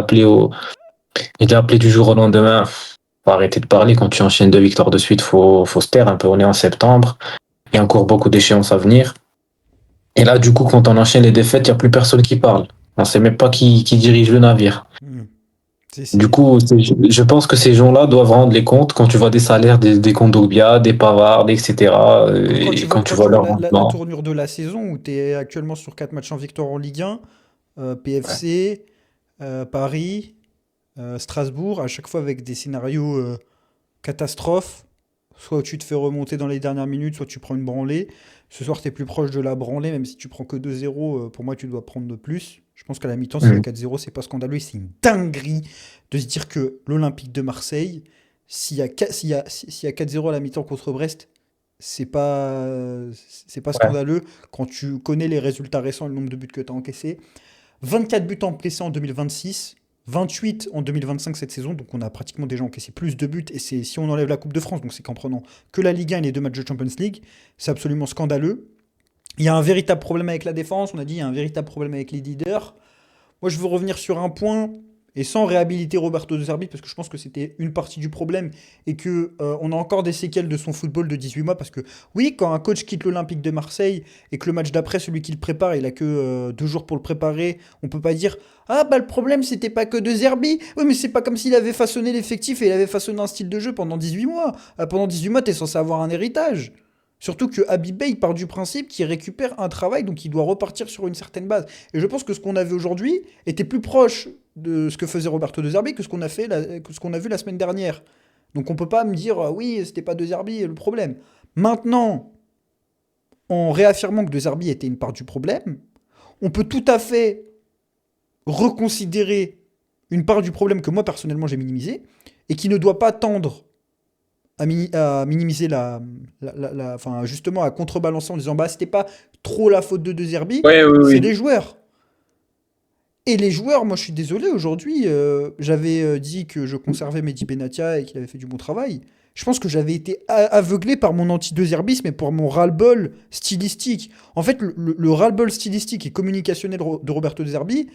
appelé du jour au lendemain. Faut arrêter de parler quand tu enchaînes 2 victoires de suite, faut se taire un peu. On est en septembre, il y a encore beaucoup d'échéances à venir. Et là, du coup, quand on enchaîne les défaites, il n'y a plus personne qui parle. On sait même pas qui dirige le navire.
Hmm.
Du coup, je pense que ces gens-là doivent rendre les comptes quand tu vois des salaires des Kondogbia, des Pavard, etc. Et quand tu
Quand
vois
tu vois
leur
la
rendement.
tournure de la saison, où tu es actuellement sur 4 matchs en victoire en Ligue 1, PFC, Paris, Strasbourg, à chaque fois avec des scénarios catastrophes. Soit tu te fais remonter dans les dernières minutes, soit tu prends une branlée. Ce soir, tu es plus proche de la branlée, même si tu prends que 2-0. Pour moi, tu dois prendre de plus. Je pense qu'à la mi-temps, s'il y a
Mm.
4-0, c'est pas scandaleux. Et c'est une dinguerie de se dire que l'Olympique de Marseille, s'il y a 4-0 à la mi-temps contre Brest, c'est pas, c'est pas
Ouais.
scandaleux quand tu connais les résultats récents et le nombre de buts que tu as encaissés. 24 buts encaissés en 2026, 28 en 2025 cette saison, donc on a pratiquement déjà encaissé plus de buts, et c'est si on enlève la Coupe de France, donc c'est qu'en prenant que la Ligue 1 et les 2 matchs de Champions League, c'est absolument scandaleux. Il y a un véritable problème avec la défense, on a dit, il y a un véritable problème avec les leaders. Moi, je veux revenir sur un point, et sans réhabiliter Roberto De Zerbi, parce que je pense que c'était une partie du problème, et que on a encore des séquelles de son football de 18 mois, parce que oui, quand un coach quitte l'Olympique de Marseille, et que le match d'après, celui qui le prépare, il a que 2 jours pour le préparer, on peut pas dire ah bah le problème c'était pas que De Zerbi. Oui, mais c'est pas comme s'il avait façonné l'effectif et il avait façonné un style de jeu pendant 18 mois. Pendant 18 mois, t'es censé avoir un héritage. Surtout que Habib Bey part du principe qu'il récupère un travail, donc il doit repartir sur une certaine base. Et je pense que ce qu'on avait aujourd'hui était plus proche de ce que faisait Roberto De Zerbi que ce qu'on que ce qu'on a vu la semaine dernière. Donc on peut pas me dire oui, c'était pas De Zerbi le problème. Maintenant, en réaffirmant que De Zerbi était une part du problème, on peut tout à fait reconsidérer une part du problème que moi personnellement j'ai minimisé et qui ne doit pas tendre à minimiser enfin justement à contrebalancer en disant bah c'était pas trop la faute de Zerbi,
Ouais, oui,
c'est
oui.
les joueurs. Et les joueurs, moi je suis désolé, aujourd'hui, j'avais dit que je conservais Mehdi Benatia et qu'il avait fait du bon travail. Je pense que j'avais été aveuglé par mon anti-deuxerbisme et pour mon ras-le-bol stylistique. En fait, le ras-le-bol stylistique et communicationnel de Roberto De Zerbi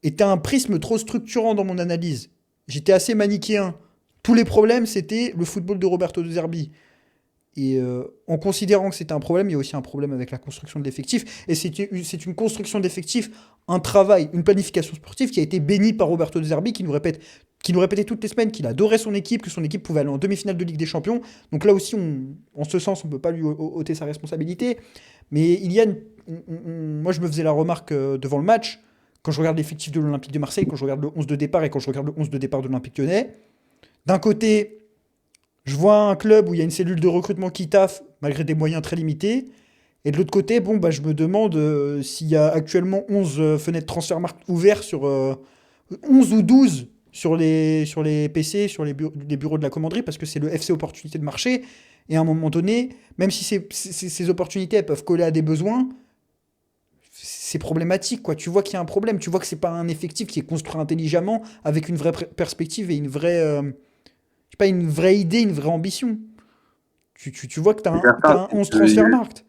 était un prisme trop structurant dans mon analyse. J'étais assez manichéen. Tous les problèmes, c'était le football de Roberto De Zerbi. Et en considérant que c'était un problème, il y a aussi un problème avec la construction de l'effectif. Et c'est une construction d'effectif, un travail, une planification sportive qui a été bénie par Roberto De Zerbi, qui nous répétait toutes les semaines qu'il adorait son équipe, que son équipe pouvait aller en demi-finale de Ligue des Champions. Donc là aussi, en ce sens, on ne peut pas lui ôter sa responsabilité. Mais il y a moi, je me faisais la remarque devant le match, quand je regarde l'effectif de l'Olympique de Marseille, quand je regarde le 11 de départ et quand je regarde le 11 de départ de l'Olympique lyonnais, d'un côté, je vois un club où il y a une cellule de recrutement qui taffe, malgré des moyens très limités. Et de l'autre côté, bon, bah, je me demande s'il y a actuellement 11 fenêtres transfermarkt ouvertes sur 11 ou 12 sur les PC, sur les bureaux de la commanderie, parce que c'est le FC opportunité de marché. Et à un moment donné, même si ces opportunités elles peuvent coller à des besoins, c'est problématique, quoi. Tu vois qu'il y a un problème. Tu vois que c'est pas un effectif qui est construit intelligemment, avec une vraie perspective et une vraie, je sais pas, une vraie idée, une vraie ambition. Tu vois que
C'est
t'as
certain,
un 11 transfert markt.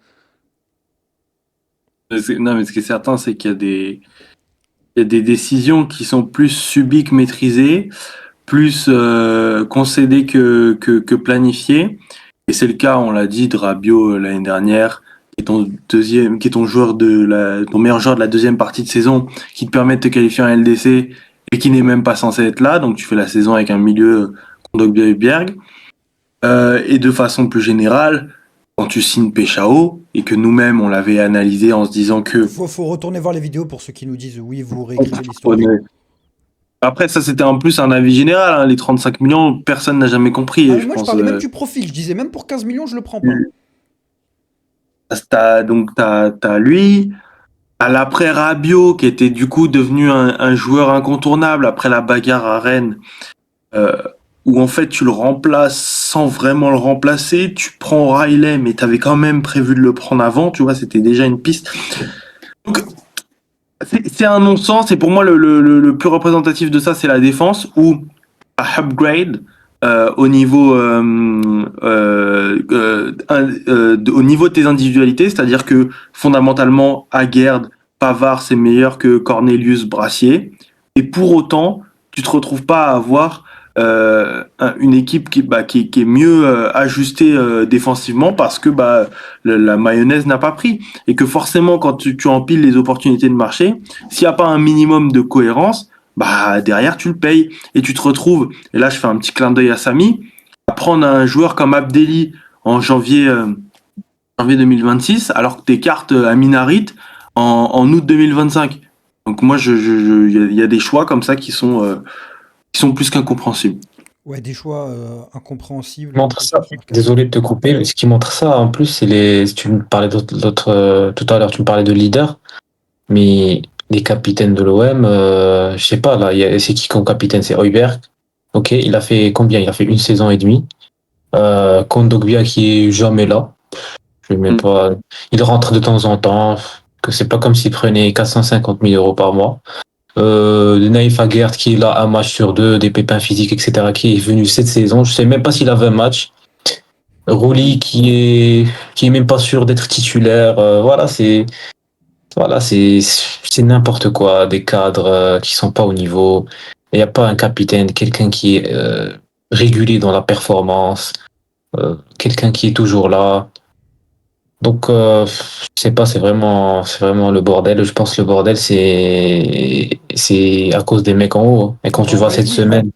non, mais ce qui est certain, c'est qu'il y a il y a des décisions qui sont plus subies que maîtrisées, plus concédées que planifiées. Et c'est le cas, on l'a dit, de Rabiot l'année dernière, qui est ton ton meilleur joueur de la deuxième partie de saison, qui te permet de te qualifier en LDC et qui n'est même pas censé être là. Donc tu fais la saison avec un milieu Kondogbia et Bjerg. Et de façon plus générale, quand tu signes Péchao et que nous-mêmes on l'avait analysé en se disant que
Faut retourner voir les vidéos pour ceux qui nous disent oui, vous réécrivez l'histoire.
après ça c'était en plus un avis général, hein, les 35 millions, personne n'a jamais compris.
Ah,
Et
mais
je
moi, je
pense
parlais même du profil. Je disais même pour 15 millions, je le prends pas.
t'as lui, à l'après Rabiot qui était du coup devenu un joueur incontournable après la bagarre à Rennes, euh, où en fait tu le remplaces sans vraiment le remplacer, tu prends Riley mais t'avais quand même prévu de le prendre avant, tu vois, c'était déjà une piste. Donc c'est un non-sens et pour moi le plus représentatif de ça c'est la défense où à upgrade au niveau au niveau de tes individualités, c'est-à-dire que fondamentalement Aguerd, Pavard c'est meilleur que Cornelius Brassier et pour autant tu te retrouves pas à avoir une équipe qui est mieux ajustée défensivement parce que la mayonnaise n'a pas pris et que forcément quand tu empiles les opportunités de marché, s'il n'y a pas un minimum de cohérence, bah derrière tu le payes et tu te retrouves, et là je fais un petit clin d'œil à Samy, à prendre un joueur comme Abdelli en janvier 2026 alors que t'écartes Aminarit en août 2025. Donc moi il y a des choix comme ça qui sont plus qu'incompréhensibles.
Ouais, des choix incompréhensibles.
Montre ça. Désolé de te couper, mais ce qui montre ça en plus, c'est les. Tu me parlais tout à l'heure, tu me parlais de leader, mais les capitaines de l'OM, je sais pas là, c'est qui comme capitaine? C'est Højbjerg. Ok, il a fait combien? Il a fait une saison et demie. Kondogbia qui est jamais là. Je vais même pas. Il rentre de temps en temps. Que c'est pas comme s'il prenait 450 000 euros par mois. Naïf Aguerd qui est là un match sur deux, des pépins physiques, etc., qui est venu cette saison. Je sais même pas s'il avait un match. Rouli qui est même pas sûr d'être titulaire. C'est n'importe quoi. Des cadres qui sont pas au niveau. Il n'y a pas un capitaine, quelqu'un qui est régulier dans la performance, quelqu'un qui est toujours là. Donc, je sais pas, c'est vraiment le bordel. Je pense que le bordel, c'est à cause des mecs en haut. Et quand tu vois cette semaine,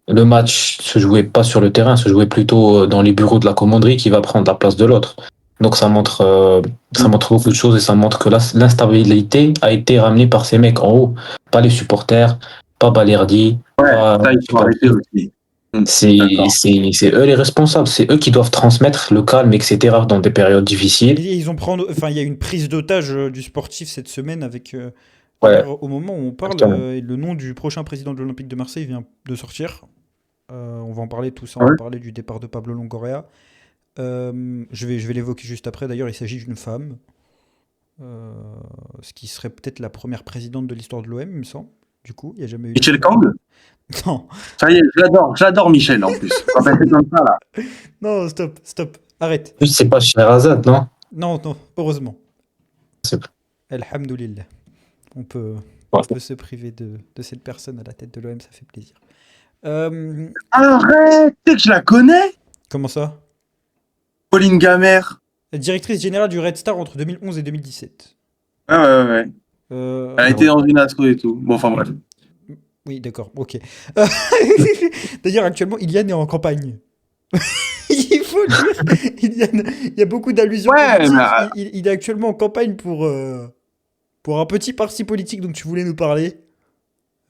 le match se jouait pas sur le terrain, se jouait plutôt dans les bureaux de la commanderie qui va prendre la place de l'autre. Donc, ça montre beaucoup de choses et ça montre que l'instabilité a été ramenée par ces mecs en haut, pas les supporters, pas Balerdi, pas,
Ça, il faut arrêter aussi.
c'est eux les responsables, c'est eux qui doivent transmettre le calme, etc. dans des périodes difficiles.
Et ils ont enfin, il y a une prise d'otage du sportif cette semaine avec.
Ouais.
D'ailleurs, au moment où on parle,
Exactement.
le nom du prochain président de l'Olympique de Marseille vient de sortir. On va en parler tout ça,
Ah
on
ouais
va parler du départ de Pablo Longoria. Je vais l'évoquer juste après. D'ailleurs, il s'agit d'une femme, ce qui serait peut-être la première présidente de l'histoire de l'OM, il me semble. Du coup, il n'y a jamais eu.
Michel Kang.
Non,
Ça y est, j'adore Michel en plus. Quand elle fait comme ça là.
non, stop, arrête.
Juste, c'est pas Sherazade, non?
Non, heureusement.
C'est
Alhamdoulilah. On peut,
Ouais.
on peut se priver de cette personne à la tête de l'OM, ça fait plaisir.
Arrête, tu sais que je la connais,
Comment ça?
Pauline Gamère.
Directrice générale du Red Star entre 2011 et 2017.
Ouais.
Euh,
Elle a été dans une asso et tout. Bon, enfin bref.
Oui, d'accord, ok. D'ailleurs, actuellement, Iliane est en campagne. Il faut le dire. Il y a beaucoup d'allusions
Ouais,
politiques.
mais,
Il est actuellement en campagne pour un petit parti politique dont tu voulais nous parler.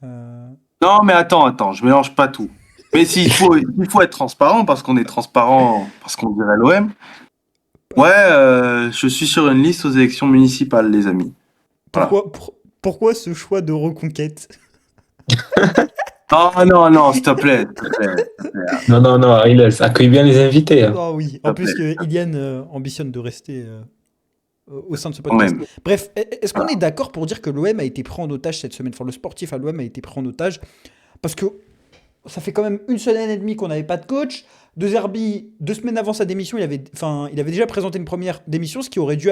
Non, mais attends, je mélange pas tout. Mais il faut être transparent parce qu'on est transparent, parce qu'on dirait l'OM. Ouais, je suis sur une liste aux élections municipales, les amis. Voilà.
Pourquoi ce choix de reconquête?
Non, s'il te plaît.
Non, il accueille bien les invités. Hein.
Oh oui, en plus que Iliane ambitionne de rester au sein de ce
quand
podcast.
même.
Bref, est-ce qu'on
Voilà.
est d'accord pour dire que l'OM a été pris en otage cette semaine? Enfin, le sportif à l'OM a été pris en otage parce que ça fait quand même une semaine et demie qu'on n'avait pas de coach. De Zerbi, 2 semaines avant sa démission, il avait déjà présenté une première démission, ce qui aurait dû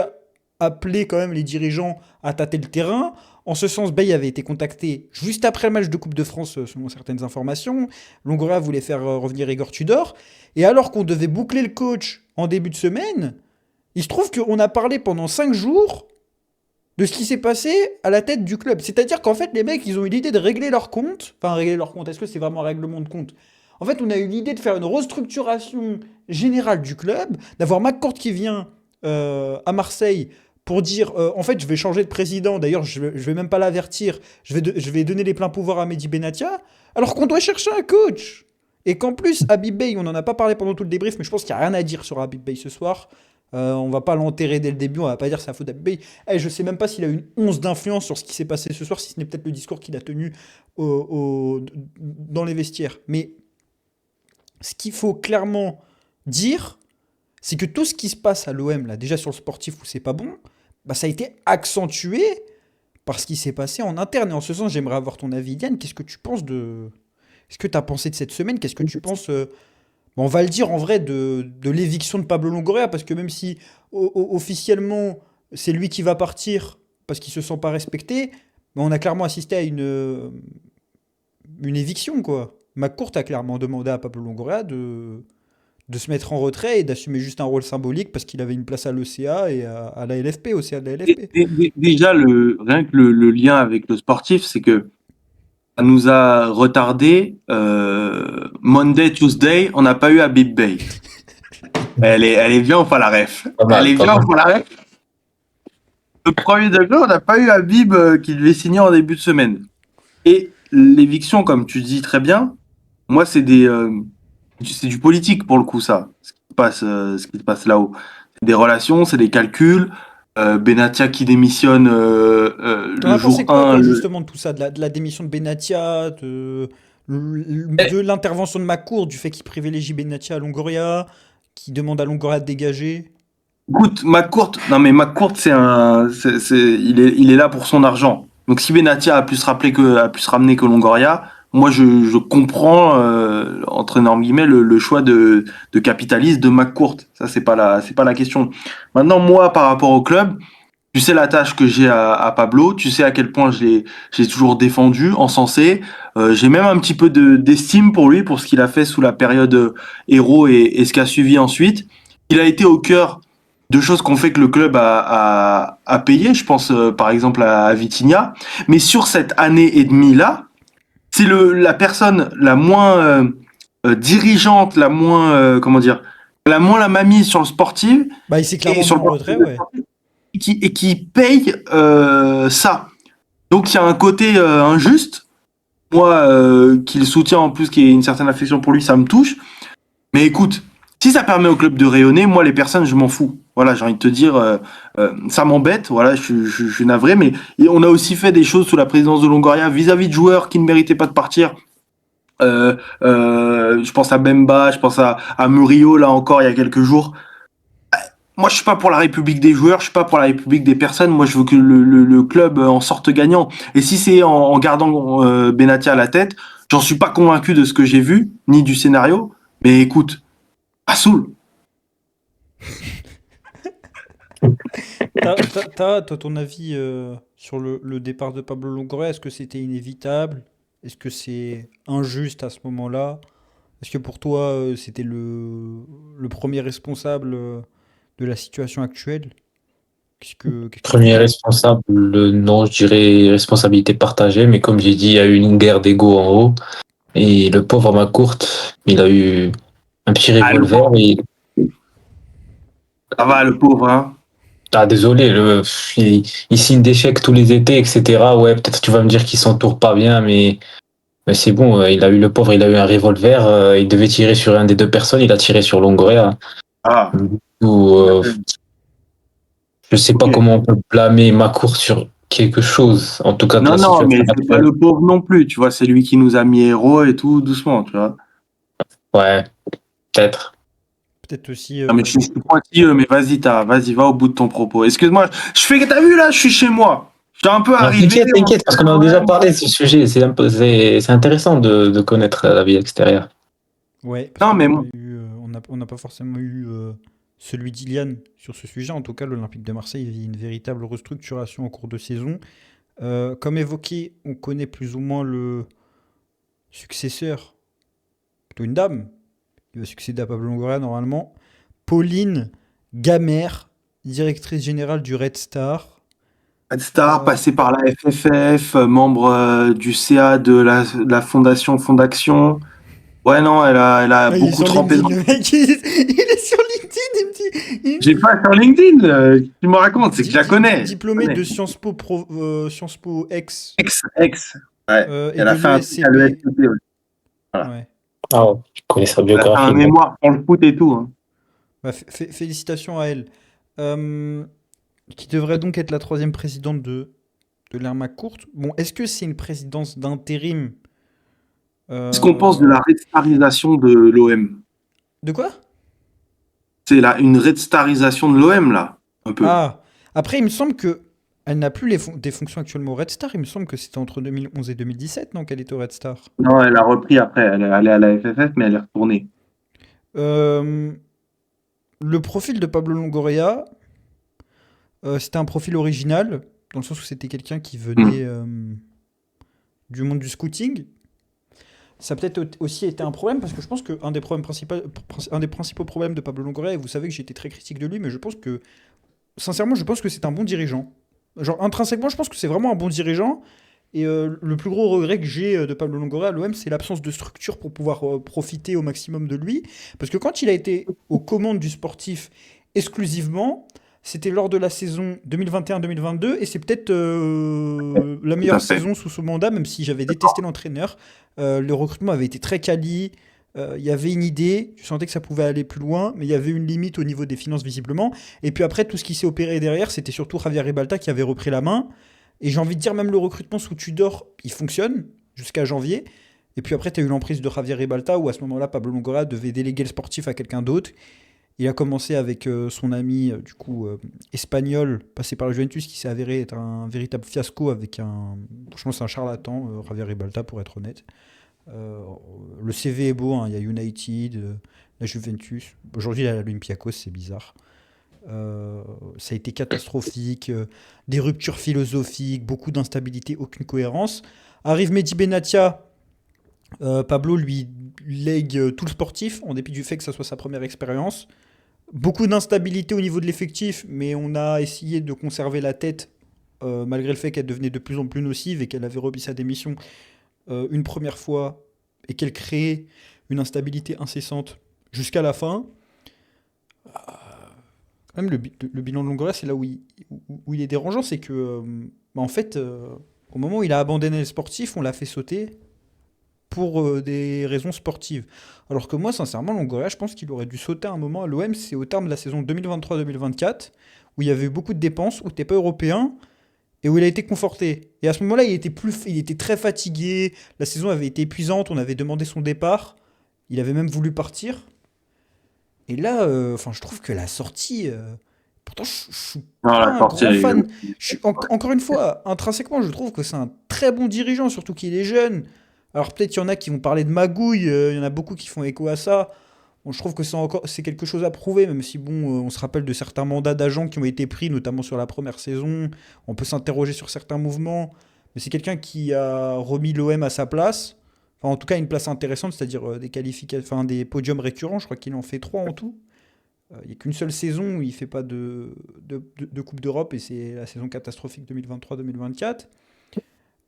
appeler quand même les dirigeants à tâter le terrain. En ce sens, Bay avait été contacté juste après le match de Coupe de France, selon certaines informations. Longoria voulait faire revenir Igor Tudor. Et alors qu'on devait boucler le coach en début de semaine, il se trouve qu'on a parlé pendant 5 jours de ce qui s'est passé à la tête du club. C'est-à-dire qu'en fait, les mecs, ils ont eu l'idée de régler leur compte. Enfin, régler leur compte, est-ce que c'est vraiment un règlement de compte? En fait, on a eu l'idée de faire une restructuration générale du club, d'avoir McCourt qui vient à Marseille pour dire en fait, je vais changer de président. D'ailleurs, je vais même pas l'avertir. Je vais donner les pleins pouvoirs à Mehdi Benatia, alors qu'on doit chercher un coach. Et qu'en plus, Habib Bey, on n'en a pas parlé pendant tout le débrief, mais je pense qu'il n'y a rien à dire sur Habib Bey ce soir. On va pas l'enterrer dès le début, on va pas dire c'est la faute d'Habib Bey. Je sais même pas s'il a eu une once d'influence sur ce qui s'est passé ce soir, si ce n'est peut-être le discours qu'il a tenu dans les vestiaires. Mais ce qu'il faut clairement dire, c'est que tout ce qui se passe à l'OM, là, déjà sur le sportif où c'est pas bon, bah, ça a été accentué par ce qui s'est passé en interne. Et en ce sens, j'aimerais avoir ton avis, Yann. Qu'est-ce que tu penses de. Qu'est-ce que tu as pensé de cette semaine? Qu'est-ce que tu penses on va le dire en vrai de l'éviction de Pablo Longoria, parce que même si officiellement c'est lui qui va partir parce qu'il se sent pas respecté, mais on a clairement assisté à une éviction, quoi. McCourt a clairement demandé à Pablo Longoria de se mettre en retrait et d'assumer juste un rôle symbolique parce qu'il avait une place à l'ECA et à la LFP, au CA de la LFP.
Déjà, rien que le lien avec le sportif, c'est que ça nous a retardé. Monday, Tuesday, on n'a pas eu Habib Bey. Elle est bien ou pas la ref?
Pas mal,
Elle est
pas
bien
mal.
ou pas la ref? Le premier degré, on n'a pas eu Habib qui devait signer en début de semaine. Et l'éviction, comme tu dis très bien, moi, c'est du politique pour le coup, ça. Ce qui se passe là-haut. C'est des relations, c'est des calculs. Benatia qui démissionne
T'en
le
as pensé
jour
quoi,
1.
toi, justement, de tout ça, de la démission de Benatia, de l'intervention de McCourt, du fait qu'il privilégie Benatia à Longoria, qui demande à Longoria de dégager?
Écoute, McCourt, non mais McCourt, il est là pour son argent. Donc si Benatia a pu se ramener que Longoria, moi je comprends entre énormes guillemets le choix de capitaliste de McCourt. Ça c'est pas la question. Maintenant moi par rapport au club, tu sais la tâche que j'ai à Pablo, tu sais à quel point j'ai toujours défendu, encensé. J'ai même un petit peu d'estime pour lui pour ce qu'il a fait sous la période héros et ce qui a suivi ensuite. Il a été au cœur de choses qu'on fait que le club a payé. Je pense par exemple à Vitinha. Mais sur cette année et demie là, c'est la personne la moins dirigeante, la moins comment dire, la moins la mamie sur le sportif
Bah, il s'est
et
clairement mis
sur le
en retrait, ouais.
qui paye ça. Donc il y a un côté injuste. Moi, qui le soutiens en plus, qui ait une certaine affection pour lui, ça me touche. Mais écoute, si ça permet au club de rayonner, moi les personnes, je m'en fous. Voilà, j'ai envie de te dire, ça m'embête. Voilà, je suis navré, mais on a aussi fait des choses sous la présidence de Longoria vis-à-vis de joueurs qui ne méritaient pas de partir. Je pense à Bemba, je pense à Murillo là encore il y a quelques jours. Moi, je suis pas pour la République des joueurs, je suis pas pour la République des personnes. Moi, je veux que le club en sorte gagnant. Et si c'est en gardant Benatia à la tête, j'en suis pas convaincu de ce que j'ai vu, ni du scénario. Mais écoute, à Soul.
T'as ton avis sur le départ de Pablo Longoria? Est-ce que c'était inévitable? Est-ce que c'est injuste à ce moment-là? Est-ce que pour toi, c'était le premier responsable de la situation actuelle? Qu'est-ce que tu
Premier
penses?
responsable, non, je dirais responsabilité partagée, mais comme j'ai dit, il y a eu une guerre d'ego en haut. Et le pauvre McCourt, il a eu un petit
Ah,
revolver et
ça va, le pauvre, hein.
ah désolé, il signe des chèques tous les étés, etc. Ouais, peut-être tu vas me dire qu'il s'entoure pas bien, mais c'est bon, il a eu le pauvre, il a eu un revolver, il devait tirer sur un des deux personnes, il a tiré sur Longoria.
Ah,
Ou, je sais pas
ok.
comment on peut blâmer McCourt sur quelque chose, en tout cas de
Non,
la
non, mais
situation
c'est pas
actuelle.
le pauvre non plus, tu vois. C'est lui qui nous a mis héros et tout, doucement, tu vois.
Ouais, peut-être.
peut-être aussi.
Non, mais je suis pointilleux, mais vas-y, va au bout de ton propos. Excuse-moi, t'as vu là, je suis chez moi. Je suis un peu
Non,
arrivé.
t'inquiète, parce qu'on a déjà parlé de ce sujet. C'est intéressant de connaître la vie extérieure.
Ouais, parce
Non,
qu'on
mais
n'a
moi,
pas eu, on n'a pas forcément eu celui d'Iliane sur ce sujet. En tout cas, l'Olympique de Marseille vit une véritable restructuration en cours de saison. Comme évoqué, on connaît plus ou moins le successeur, plutôt une dame, qui va succéder à Pablo Longoria normalement. Pauline Gamère, directrice générale du Red Star.
Red Star,
Euh,
passé par la FFF, membre du CA de la fondation Fondaction. Ouais, non, elle a
Ah, il est
beaucoup
sur
trempé
LinkedIn,
dans.
le mec, il est sur LinkedIn,
J'ai pas sur LinkedIn, tu me racontes, c'est que je la connais. Je la
diplômé
connais.
de Sciences Po, Sciences Po X
Ex. Ouais.
et
Elle
de
a fait un truc à
l'ESCP.
l'ESCP, ouais. Voilà.
Ouais.
Ah ouais, je connais sa
Elle a fait un
biographie, mec.
mémoire pour le foot et tout, hein.
Bah, félicitations à elle. Euh, qui devrait donc être la troisième présidente de l'Herma Courte. Bon, est-ce que c'est une présidence d'intérim?
Qu'est-ce qu'on pense de
Euh,
la Red Starisation de l'OM?
De quoi?
C'est là une Red Starisation de l'OM, là, un peu.
Ah, après, il me semble que elle n'a plus des fonctions actuellement au Red Star. Il me semble que c'était entre 2011 et 2017, non, qu'elle était au Red Star.
Non, elle a repris après. Elle est allée à la FFF, mais elle est retournée.
Euh, le profil de Pablo Longoria, c'était un profil original, dans le sens où c'était quelqu'un qui venait
Hmm.
du monde du scouting. Ça a peut-être aussi été un problème, parce que je pense qu'un des un des principaux problèmes de Pablo Longoria, et vous savez que j'ai été très critique de lui, mais je pense que, sincèrement, je pense que c'est un bon dirigeant. Genre, intrinsèquement, je pense que c'est vraiment un bon dirigeant. Et le plus gros regret que j'ai de Pablo Longoria à l'OM, c'est l'absence de structure pour pouvoir profiter au maximum de lui. Parce que quand il a été aux commandes du sportif exclusivement, c'était lors de la saison 2021-2022, et c'est peut-être la
Tout à
meilleure
fait.
saison sous son mandat, même si j'avais détesté l'entraîneur. Le recrutement avait été très quali, il y avait une idée, tu sentais que ça pouvait aller plus loin, mais il y avait une limite au niveau des finances visiblement. Et puis après, tout ce qui s'est opéré derrière, c'était surtout Javier Ribalta qui avait repris la main. Et j'ai envie de dire, même le recrutement sous Tudor, il fonctionne jusqu'à janvier. Et puis après, tu as eu l'emprise de Javier Ribalta, où à ce moment-là, Pablo Longoria devait déléguer le sportif à quelqu'un d'autre. Il a commencé avec son ami, du coup, espagnol, passé par la Juventus, qui s'est avéré être un véritable fiasco avec un. Franchement, c'est un charlatan, Javier Ribalta, pour être honnête. Euh, le CV est beau, hein, il y a United, la Juventus. Aujourd'hui, il y a l'Olympiakos, c'est bizarre. Ça a été catastrophique, des ruptures philosophiques, beaucoup d'instabilité, aucune cohérence. Arrive Mehdi Benatia, Pablo lui lègue tout le sportif, en dépit du fait que ça soit sa première expérience. Beaucoup d'instabilité au niveau de l'effectif, mais on a essayé de conserver la tête, malgré le fait qu'elle devenait de plus en plus nocive et qu'elle avait remis sa démission une première fois et qu'elle créait une instabilité incessante jusqu'à la fin. Même le bilan de Longoria, c'est là où il est dérangeant, c'est que, en fait, au moment où il a abandonné le sportif, on l'a fait sauter pour des raisons sportives. Alors que moi, sincèrement, Longoria, je pense qu'il aurait dû sauter à un moment à l'OM, c'est au terme de la saison 2023-2024, où il y avait eu beaucoup de dépenses, où t'es pas européen, et où il a été conforté. Et à ce moment-là, il était très fatigué, la saison avait été épuisante, on avait demandé son départ, il avait même voulu partir. Et là, enfin, je trouve que la sortie. Pourtant, je suis
Non,
pas
la
un
sortie,
grand
elle est
fan. Encore une fois, intrinsèquement, je trouve que c'est un très bon dirigeant, surtout qu'il est jeune. Alors peut-être il y en a qui vont parler de magouille, il y en a beaucoup qui font écho à ça. Bon, je trouve que c'est quelque chose à prouver, même si bon, on se rappelle de certains mandats d'agents qui ont été pris, notamment sur la première saison. On peut s'interroger sur certains mouvements, mais c'est quelqu'un qui a remis l'OM à sa place. Enfin, en tout cas, une place intéressante, c'est-à-dire des qualifications, enfin des podiums récurrents. Je crois qu'il en fait trois en tout. Il n'y a qu'une seule saison où il ne fait pas de Coupe d'Europe, et c'est la saison catastrophique 2023-2024.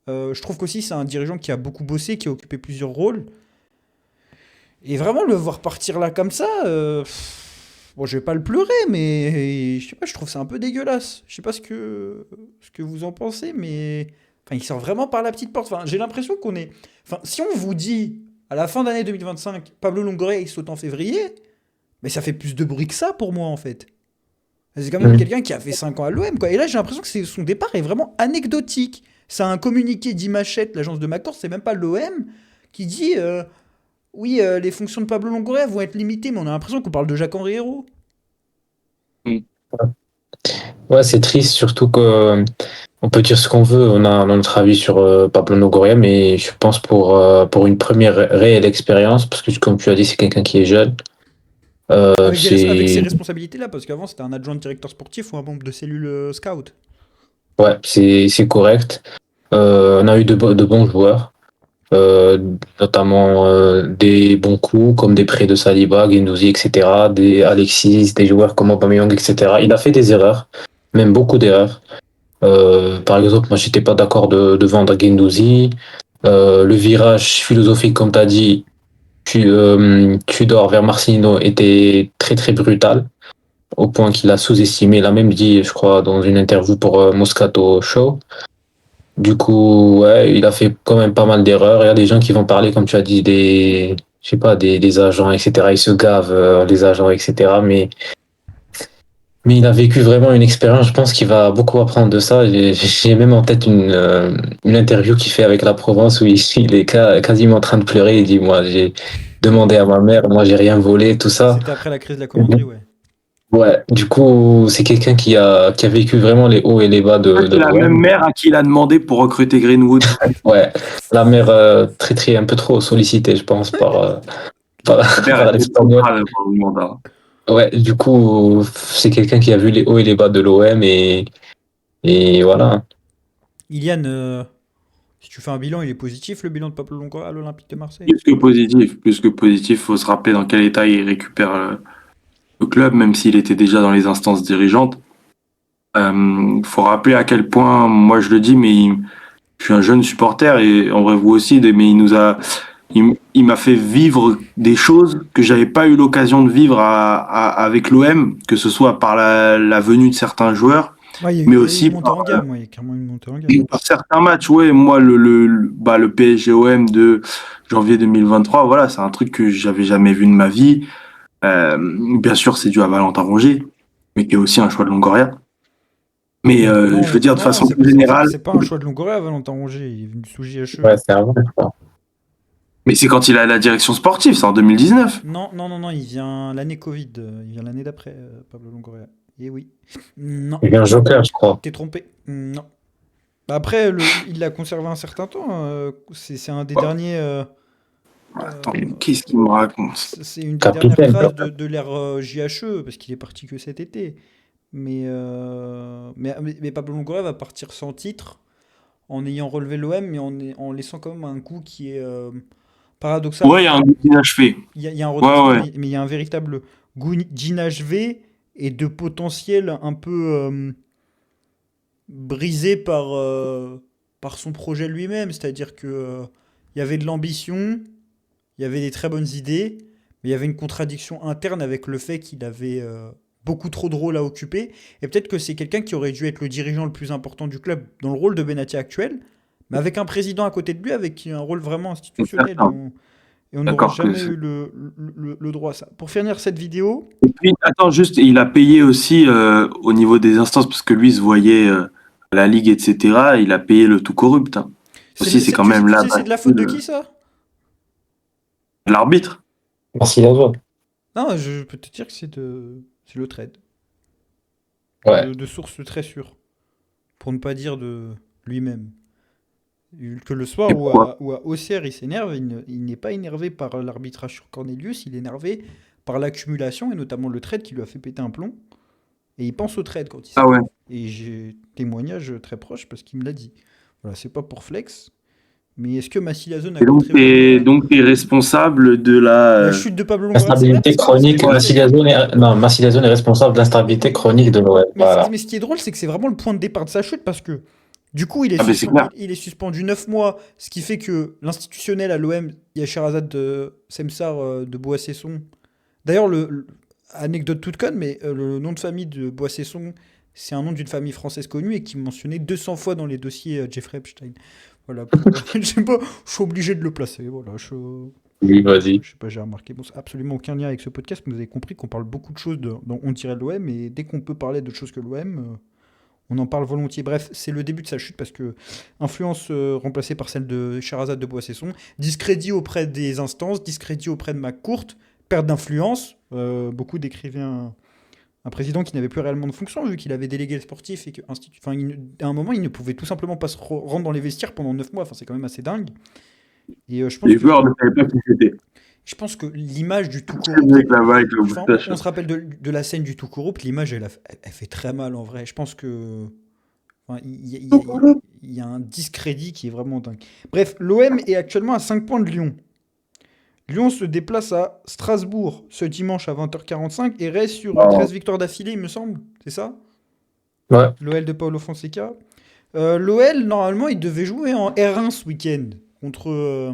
Je trouve qu'aussi c'est un dirigeant qui a beaucoup bossé, qui a occupé plusieurs rôles. Et vraiment le voir partir là comme ça, bon, je vais pas le pleurer, mais je sais pas, je trouve ça un peu dégueulasse. Je sais pas ce que vous en pensez, mais enfin, il sort vraiment par la petite porte. Enfin, j'ai l'impression qu'on est. Enfin, si on vous dit à la fin d'année 2025, Pablo Longoria il saute en février, mais ça fait plus de bruit que ça pour moi en fait. C'est quand même
Mhm.
quelqu'un qui a fait 5 ans à l'OM, quoi. Et là, j'ai l'impression que son départ est vraiment anecdotique. C'est un communiqué d'Imachette, l'agence de Mactor, c'est même pas l'OM qui dit Oui, les fonctions de Pablo Longoria vont être limitées, mais on a l'impression qu'on parle de Jacques-Henri Hérault.
Ouais, c'est triste, surtout que on peut dire ce qu'on veut, on a notre avis sur Pablo Longoria, mais je pense pour une première réelle expérience, parce que comme tu as dit, c'est quelqu'un qui est jeune,
Avec ces
c'est
responsabilités-là, parce qu'avant c'était un adjoint de directeur sportif ou un membre de cellule scout.
ouais, c'est correct. On a eu de bons joueurs, euh, notamment des bons coups comme des prêts de Saliba, Guendouzi, etc., des Alexis, des joueurs comme Aubameyang, etc. Il a fait des erreurs, même beaucoup d'erreurs. Par exemple, moi, j'étais pas d'accord de vendre Guendouzi. Le virage philosophique, comme tu as dit, Tudor vers Marcelino était très très brutal, au point qu'il a sous-estimé. Il a même dit, je crois, dans une interview pour Moscato Show. Du coup, ouais, il a fait quand même pas mal d'erreurs. Il y a des gens qui vont parler, comme tu as dit, je sais pas, des agents, etc. Ils se gavent, les agents, etc. Mais il a vécu vraiment une expérience. Je pense qu'il va beaucoup apprendre de ça. J'ai même en tête une interview qu'il fait avec la Provence où il est quasiment en train de pleurer. Il dit, moi, j'ai demandé à ma mère, moi, j'ai rien volé, tout ça.
C'était après la crise de la commanderie, ouais.
Ouais, du coup, c'est quelqu'un qui a vécu vraiment les hauts et les bas de
C'est la même
l'OM.
mère à qui il a demandé pour recruter Greenwood.
Ouais, la mère très très un peu trop sollicitée, je pense, par,
La mère
par
était
l'Espagnol.
centrale pour le mandat.
Ouais, du coup, c'est quelqu'un qui a vu les hauts et les bas de l'OM et voilà.
Ilian, si tu fais un bilan, il est positif le bilan de Pablo Longoria à l'Olympique de Marseille.
Plus que positif, plus que positif. Faut se rappeler dans quel état il récupère le club, même s'il était déjà dans les instances dirigeantes. Faut rappeler à quel point, moi je le dis, je suis un jeune supporter et en vrai vous aussi, mais il m'a fait vivre des choses que j'avais pas eu l'occasion de vivre avec l'OM, que ce soit par la venue de certains joueurs,
Ouais,
mais
il y a eu une
aussi
montée en gamme, ouais, il y a clairement une montée en gamme.
par certains matchs. Ouais, moi le PSG-OM de janvier 2023, voilà, c'est un truc que j'avais jamais vu de ma vie. Bien sûr, c'est dû à Valentin Rongier, mais qui est aussi un choix de Longoria. Mais je veux dire de
Non,
façon plus générale,
c'est pas un choix de Longoria, Valentin Rongier, il est venu sous JHE.
Ouais, c'est avant, je crois.
mais c'est quand il a la direction sportive, c'est en 2019.
Non, il vient l'année Covid, il vient l'année d'après, Pablo Longoria. Eh oui. Non,
Il y a un joker, je crois.
t'es trompé. Non. Bah après, il l'a conservé un certain temps, c'est un des derniers...
Attends,
euh,
qu'est-ce qu'il me raconte?
c'est une des dernières
Capitaine,
traces
quoi.
de l'ère JHE, parce qu'il est parti que cet été. Mais Pablo Longoria va partir sans titre, en ayant relevé l'OM, mais en laissant quand même un coup qui est paradoxal.
Ouais, il y a un goût d'inachevé.
Il y a un
Ouais,
redressement,
ouais.
mais il y a un véritable goût d'inachevé et de potentiel un peu brisé par son projet lui-même. C'est-à-dire que il y avait de l'ambition, il y avait des très bonnes idées, mais il y avait une contradiction interne avec le fait qu'il avait beaucoup trop de rôles à occuper. Et peut-être que c'est quelqu'un qui aurait dû être le dirigeant le plus important du club dans le rôle de Benatia actuel, mais avec un président à côté de lui, avec un rôle vraiment institutionnel.
D'accord.
Et on n'aura
D'accord que
jamais eu le droit à ça. Pour finir cette vidéo,
Et puis, attends, juste, il a payé aussi au niveau des instances, parce que lui il se voyait à la Ligue, etc. Il a payé le tout corrupt, hein. Aussi, c'est quand même
tu
là
sais, c'est de la faute de qui ça?
l'arbitre.
Merci, Lazo.
Non, je peux te dire que c'est le trade.
Ouais.
De source très sûre. Pour ne pas dire de lui-même. Que le soir
Et pourquoi?
où à Auxerre il s'énerve, il n'est pas énervé par l'arbitrage sur Cornelius, il est énervé par l'accumulation et notamment le trade qui lui a fait péter un plomb. Et il pense au trade quand il
Ah ouais.
s'énerve. Et j'ai témoignage très proche parce qu'il me l'a dit. Voilà, c'est pas pour flex, mais est-ce que Massila a
Et donc,
contribué vraiment à
t'es responsable de la.
la chute de Pablo Longoria? C'est vrai
L'instabilité
parce qu'en plus, ce qui est
chronique,
drôle, c'est
Massiliazone est responsable de l'instabilité chronique de l'OM. Voilà.
mais ce qui est drôle, c'est que c'est vraiment le point de départ de sa chute parce que du coup,
Ah ben c'est clair.
il est suspendu 9 mois, ce qui fait que l'institutionnel à l'OM, il y a Sherazade de Semsar de Boissesson. D'ailleurs, anecdote toute conne, mais le nom de famille de Boissesson, c'est un nom d'une famille française connue et qui est mentionné 200 fois dans les dossiers Jeffrey Epstein. Voilà, je sais pas, je suis obligé de le placer. Voilà,
Oui, vas-y.
je sais pas, j'ai remarqué. Bon, ça n'a absolument aucun lien avec ce podcast, mais vous avez compris qu'on parle beaucoup de choses dont on dirait l'OM, et dès qu'on peut parler de choses que l'OM, On en parle volontiers. Bref, c'est le début de sa chute parce que influence remplacée par celle de Sherazade de Boissesson, discrédit auprès des instances, discrédit auprès de McCourt, perte d'influence. Beaucoup décrivaient un président qui n'avait plus réellement de fonction vu qu'il avait délégué le sportif et à un moment il ne pouvait tout simplement pas se rendre dans les vestiaires pendant 9 mois. Enfin, c'est quand même assez dingue. Et
Les joueurs ne savaient pas qui c'était.
je pense que l'image du tout
Le mec là-bas avec le moustache.
on se rappelle de la scène du tout corrupt, l'image elle fait très mal en vrai. Je pense que il y a un discrédit qui est vraiment dingue. Bref, l'OM est actuellement à 5 points de Lyon. Lyon se déplace à Strasbourg ce dimanche à 20h45 et reste sur 13 victoires d'affilée, il me semble. C'est ça?
Ouais.
L'OL de Paulo Fonseca. L'OL, normalement, il devait jouer en R1 ce week-end contre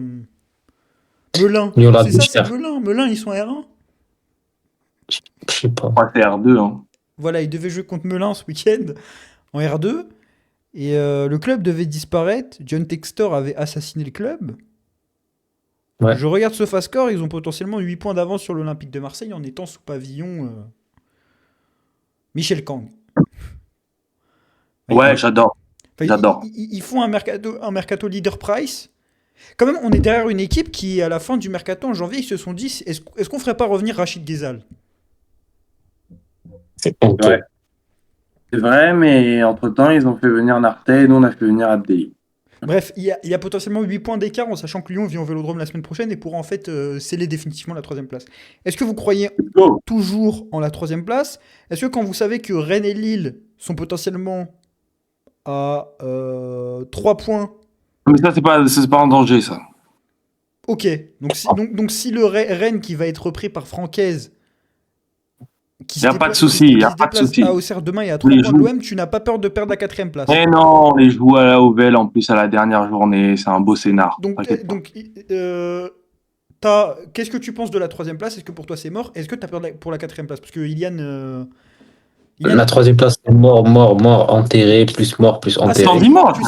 Melun. C'est ça, c'est Melun. Melun, ils sont R1?
Je sais pas.
Ouais, c'est R2. Hein.
Voilà, il devait jouer contre Melun ce week-end en R2. Et le club devait disparaître. John Textor avait assassiné le club.
Ouais.
Je regarde ce fast score, ils ont potentiellement 8 points d'avance sur l'Olympique de Marseille en étant sous pavillon Michel Kang.
Ouais, j'adore. J'adore.
Ils font un mercato leader price. Quand même, on est derrière une équipe qui, à la fin du mercato en janvier, ils se sont dit est-ce qu'on ferait pas revenir Rachid Ghezal?
C'est honteux.
Ouais. C'est vrai, mais entre-temps, ils ont fait venir Nartey et nous, on a fait venir Abdelli.
Bref, il y a potentiellement 8 points d'écart en sachant que Lyon vient au Vélodrome la semaine prochaine et pourra en fait sceller définitivement la 3e place. Est-ce que vous croyez toujours en la 3e place? Est-ce que quand vous savez que Rennes et Lille sont potentiellement à 3 points...
Mais ça, c'est pas en danger, ça.
Ok, donc si le Rennes qui va être repris par Francaise...
Il n'y a pas de souci, il n'y a pas de souci.
À Auxerre demain et à 3 points de l'OM, tu n'as pas peur de perdre la 4e place.
Mais non, on les joue à la Ovel en plus à la dernière journée, c'est un beau scénar.
Donc qu'est-ce que tu penses de la 3e place? Est-ce que pour toi c'est mort? Est-ce que tu as peur pour la 4e place? Parce que Ilian...
La 3e place, c'est mort, enterré, plus mort, plus enterré.
Attends dimanche,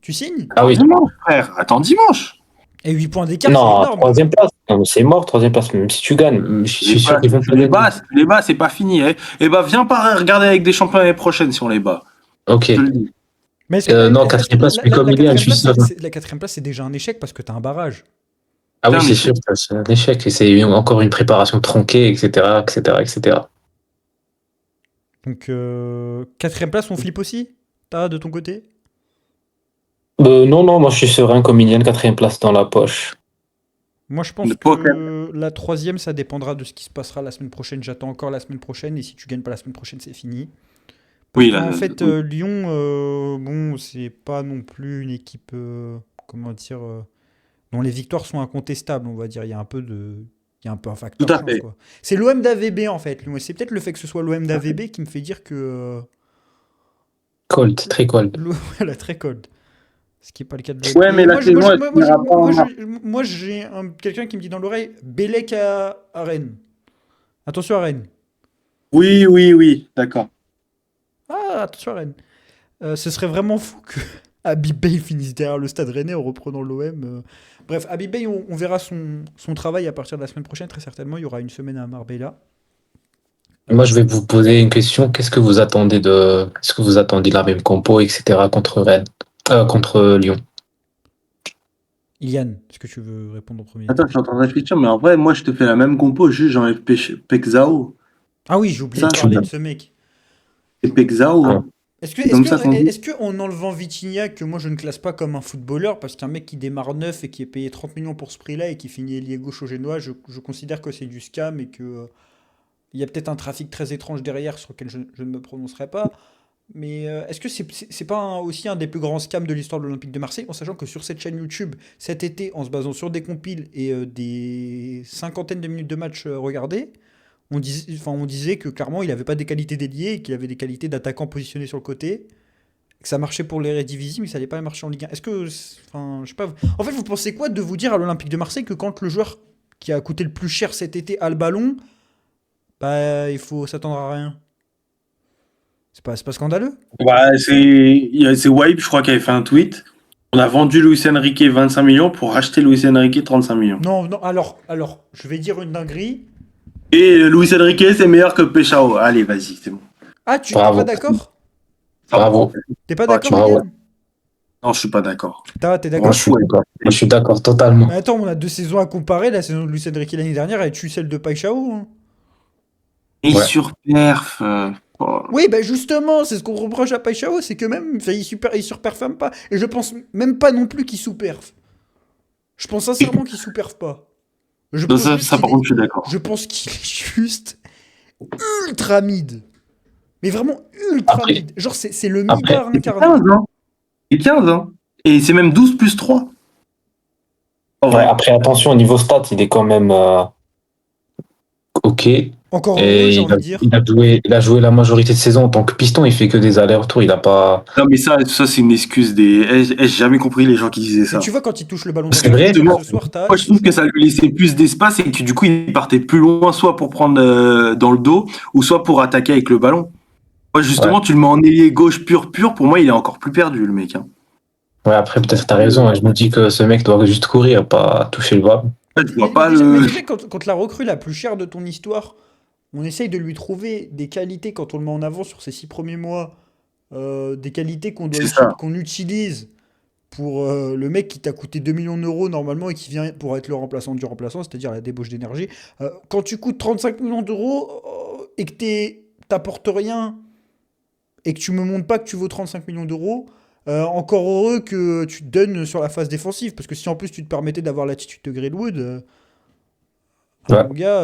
tu signes?
Ah oui.
Dimanche, frère, attends dimanche.
Et 8 points d'écart, c'est
Non,
énorme.
3e place. Non, mais c'est mort, 3e place. Même si tu gagnes, je suis sûr qu'ils vont te
les bas, c'est pas fini. Eh ben, viens pas regarder avec des champions l'année prochaine si on les bat.
Ok.
Je te le dis.
Mais
non, 4e place, mais comme Ilian, je suis sûr.
La 4e place, c'est déjà un échec parce que t'as un barrage.
Ah oui, c'est sûr, c'est un échec. Et c'est encore une préparation tronquée, etc., etc.
Donc, 4e place, on flippe aussi? T'as de ton côté?
Non, moi je suis serein comme Ilian, 4e place dans la poche.
Moi, je pense que la 3e, ça dépendra de ce qui se passera la semaine prochaine. J'attends encore la semaine prochaine. Et si tu gagnes pas la semaine prochaine, c'est fini.
Oui, là,
en fait, Lyon, bon, c'est pas non plus une équipe, dont les victoires sont incontestables, on va dire. Il y a un peu un facteur
tout à
chance,
fait.
quoi. C'est l'OM d'AVB, en fait. Lyon. Et c'est peut-être le fait que ce soit l'OM d'AVB qui me fait dire que...
Cold, très cold.
Voilà, très cold. Ce qui n'est pas le cas de l'OM.
Ouais, mais la saison,
moi, j'ai quelqu'un qui me dit dans l'oreille Bélec à Rennes. Attention à Rennes.
Oui, d'accord.
Ah, attention à Rennes. Ce serait vraiment fou que Habib Bey finisse derrière le stade rennais en reprenant l'OM. Bref, Habib Bey, on verra son travail à partir de la semaine prochaine, très certainement. Il y aura une semaine à Marbella.
Moi, je vais vous poser une question. Est-ce que vous attendiez la même compo, etc. contre Rennes, contre Lyon?
Ilian, est-ce que tu veux répondre en premier?
Attends, je suis en train de réfléchir, mais en vrai, moi, je te fais la même compo, juste j'enlève Pexao.
Ah oui, j'ai oublié de parler de ce mec.
Et Pexao.
Ah.
Est-ce que en enlevant Vitinha, que moi je ne classe pas comme un footballeur, parce qu'un mec qui démarre neuf et qui est payé 30 millions pour ce prix-là et qui finit ailier gauche au Génois, je considère que c'est du scam et que il y a peut-être un trafic très étrange derrière sur lequel je ne me prononcerai pas. Mais est-ce que c'est pas aussi un des plus grands scams de l'histoire de l'Olympique de Marseille, en sachant que sur cette chaîne YouTube, cet été, en se basant sur des compiles et des cinquantaines de minutes de match regardés, on disait que clairement il n'avait pas des qualités d'ailier et qu'il avait des qualités d'attaquant positionné sur le côté, que ça marchait pour l'Eredivisie mais ça n'allait pas marcher en Ligue 1. Est-ce que, je sais pas, en fait vous pensez quoi de vous dire à l'Olympique de Marseille que quand le joueur qui a coûté le plus cher cet été a le ballon, bah il faut s'attendre à rien? C'est pas scandaleux?
Bah, c'est Wipe, je crois, qui avait fait un tweet. On a vendu Luis Enrique 25 millions pour racheter Luis Enrique 35 millions.
Non, alors, je vais dire une dinguerie.
Et Luis Enrique, c'est meilleur que Peshao. Allez, vas-y, c'est bon.
Ah, tu n'es pas d'accord?
Bravo.
T'es pas
Ouais,
d'accord,
bravo.
Miguel?
Non, je suis pas d'accord.
T'es
Moi,
d'accord?
je suis d'accord. Moi, je suis d'accord totalement.
Mais attends, on a 2 saisons à comparer. La saison de Luis Enrique l'année dernière, elle tue celle de Paixão, hein.
Et il
Ouais.
surperf. Oh.
Oui, bah justement, c'est ce qu'on reproche à Paixão, c'est que même, enfin, il surperforme pas. Et je pense même pas non plus qu'il sous-perf. Je pense sincèrement qu'il sous-perf pas. Je
Non,
pense juste
ça,
qu'il
par
est,
contre, je suis d'accord.
je pense qu'il est juste ultra mid. Mais vraiment ultra
Après,
mid. Genre, c'est le
après,
midard
Et
incarné.
15, hein. Et 15, hein. Et c'est même 12 plus 3. En
ouais,
vrai.
après, attention, au niveau stats, il est quand même OK.
Encore heureux,
Et
j'ai envie de dire.
il a joué la majorité de saison en tant que piston. Il fait que des allers-retours. Il a pas.
Non, mais ça c'est une excuse des. J'ai jamais compris les gens qui disaient
Mais
ça.
tu vois, quand il touche le ballon dans
C'est
les pieds,
vrai.
comme
Justement,
ce soir, t'as
moi, je trouve que ça lui laissait plus d'espace et que du coup, il partait plus loin, soit pour prendre dans le dos, ou soit pour attaquer avec le ballon. Moi, justement, tu le mets en ailier gauche pur, pour moi, il est encore plus perdu, le mec. Hein.
Ouais, après, peut-être t'as raison. Hein. Je me dis que ce mec doit juste courir, pas toucher le ballon.
Je vois
Mais
pas
déjà,
le.
quand la recrue la plus chère de ton histoire, on essaye de lui trouver des qualités quand on le met en avant sur ses 6 premiers mois, des qualités
C'est ça.
qu'on utilise pour le mec qui t'a coûté 2 millions d'euros normalement et qui vient pour être le remplaçant du remplaçant, c'est-à-dire la débauche d'énergie. Quand tu coûtes 35 millions d'euros et que t'apportes rien et que tu me montres pas que tu vaux 35 millions d'euros, encore heureux que tu te donnes sur la phase défensive, parce que si en plus tu te permettais d'avoir l'attitude de Greenwood,
Ouais.
mon gars,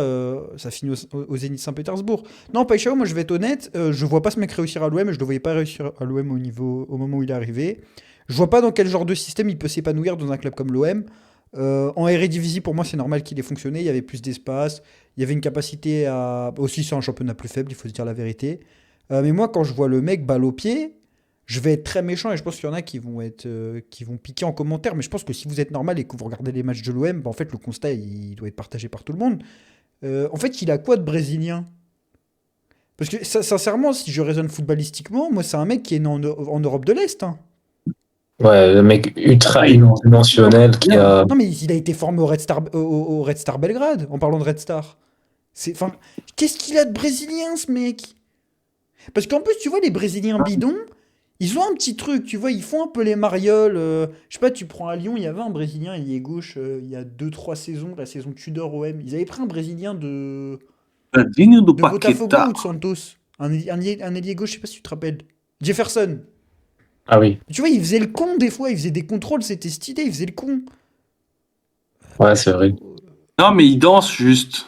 ça finit au Zénith Saint-Pétersbourg. Non, Paixão, moi je vais être honnête, je vois pas ce mec réussir à l'OM et je le voyais pas réussir à l'OM au moment où il est arrivé. Je vois pas dans quel genre de système il peut s'épanouir dans un club comme l'OM. En Eredivisie, pour moi, c'est normal qu'il ait fonctionné. Il y avait plus d'espace. Il y avait une capacité à. Aussi, c'est un championnat plus faible, il faut se dire la vérité. Mais moi, quand je vois le mec balle au pied, je vais être très méchant et je pense qu'il y en a qui vont piquer en commentaire. Mais je pense que si vous êtes normal et que vous regardez les matchs de l'OM, bah, en fait, le constat, il doit être partagé par tout le monde. En fait, il a quoi de brésilien? Parce que sincèrement, si je raisonne footballistiquement, moi, c'est un mec qui est né en Europe de l'Est, hein.
Ouais, le mec ultra
Oui.
dimensionnel qui a.
Non, mais il a été formé au Red Star Belgrade, en parlant de Red Star. Enfin, qu'est-ce qu'il a de brésilien, ce mec? Parce qu'en plus, tu vois, les Brésiliens bidons, ils ont un petit truc, tu vois, ils font un peu les marioles. Je sais pas, tu prends à Lyon, il y avait un Brésilien, il est gauche, il y a 2 3 saisons, la saison Tudor OM. Ils avaient pris un Brésilien
Dinho do
de Botafogo
Paqueta.
ou de Santos. Un ailier gauche, je sais pas si tu te rappelles. Jefferson.
Ah oui.
Tu vois, il faisait le con des fois, il faisait des contrôles, c'était stylé, il faisait le con.
Ouais, c'est vrai.
Non, mais il danse juste.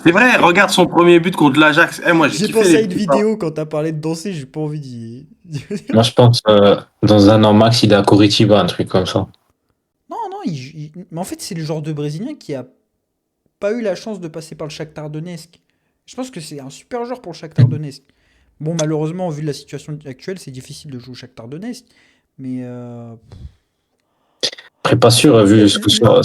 C'est vrai, regarde son premier but contre l'Ajax. Moi, j'ai
J'ai
kiffé
pensé
les
à une
petits
vidéo quand t'as parlé de danser, j'ai pas envie d'y.
Moi, je pense dans un an max, il est à Curitiba, un truc comme ça.
Non, non, mais en fait, c'est le genre de Brésilien qui a pas eu la chance de passer par le Shakhtar Donetsk. Je pense que c'est un super joueur pour le Shakhtar Donetsk. Bon, malheureusement, vu la situation actuelle, c'est difficile de jouer au Shakhtar Donetsk. Mais
Après, pas sûr, vu ce que ça.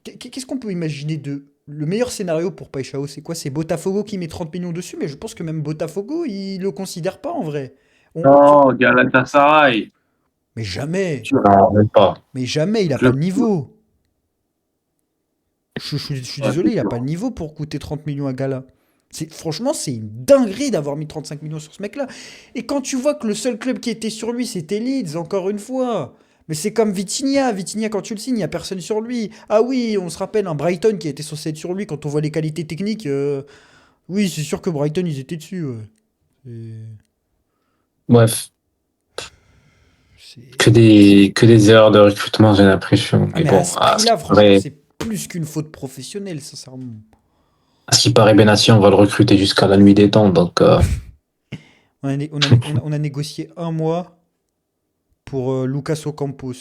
qu'est-ce qu'on peut imaginer de. Le meilleur scénario pour Paixão, c'est quoi? C'est Botafogo qui met 30 millions dessus, mais je pense que même Botafogo, il le considère pas en vrai.
Non, Galatasaray.
Mais jamais,
Non, même pas.
mais jamais, il a pas
Club.
le niveau. Je suis désolé, il a pas le niveau pour coûter 30 millions à Gala. Franchement, c'est une dinguerie d'avoir mis 35 millions sur ce mec-là. Et quand tu vois que le seul club qui était sur lui, c'était Leeds, encore une fois. Mais c'est comme Vitinha. Vitinha, quand tu le signes, il n'y a personne sur lui. Ah oui, on se rappelle un Brighton qui était censé être sur lui quand on voit les qualités techniques. Oui, c'est sûr que Brighton, ils étaient dessus. Ouais.
Bref,
C'est-
que des erreurs de recrutement, j'ai l'impression.
Ah,
Mais
mais
bon,
à ce prix-là, franchement, c'est plus qu'une faute professionnelle, sincèrement.
à ce qui paraît, Benassi, on va le recruter jusqu'à la nuit des temps. Donc,
On a négocié 1 mois pour Lucas Ocampos.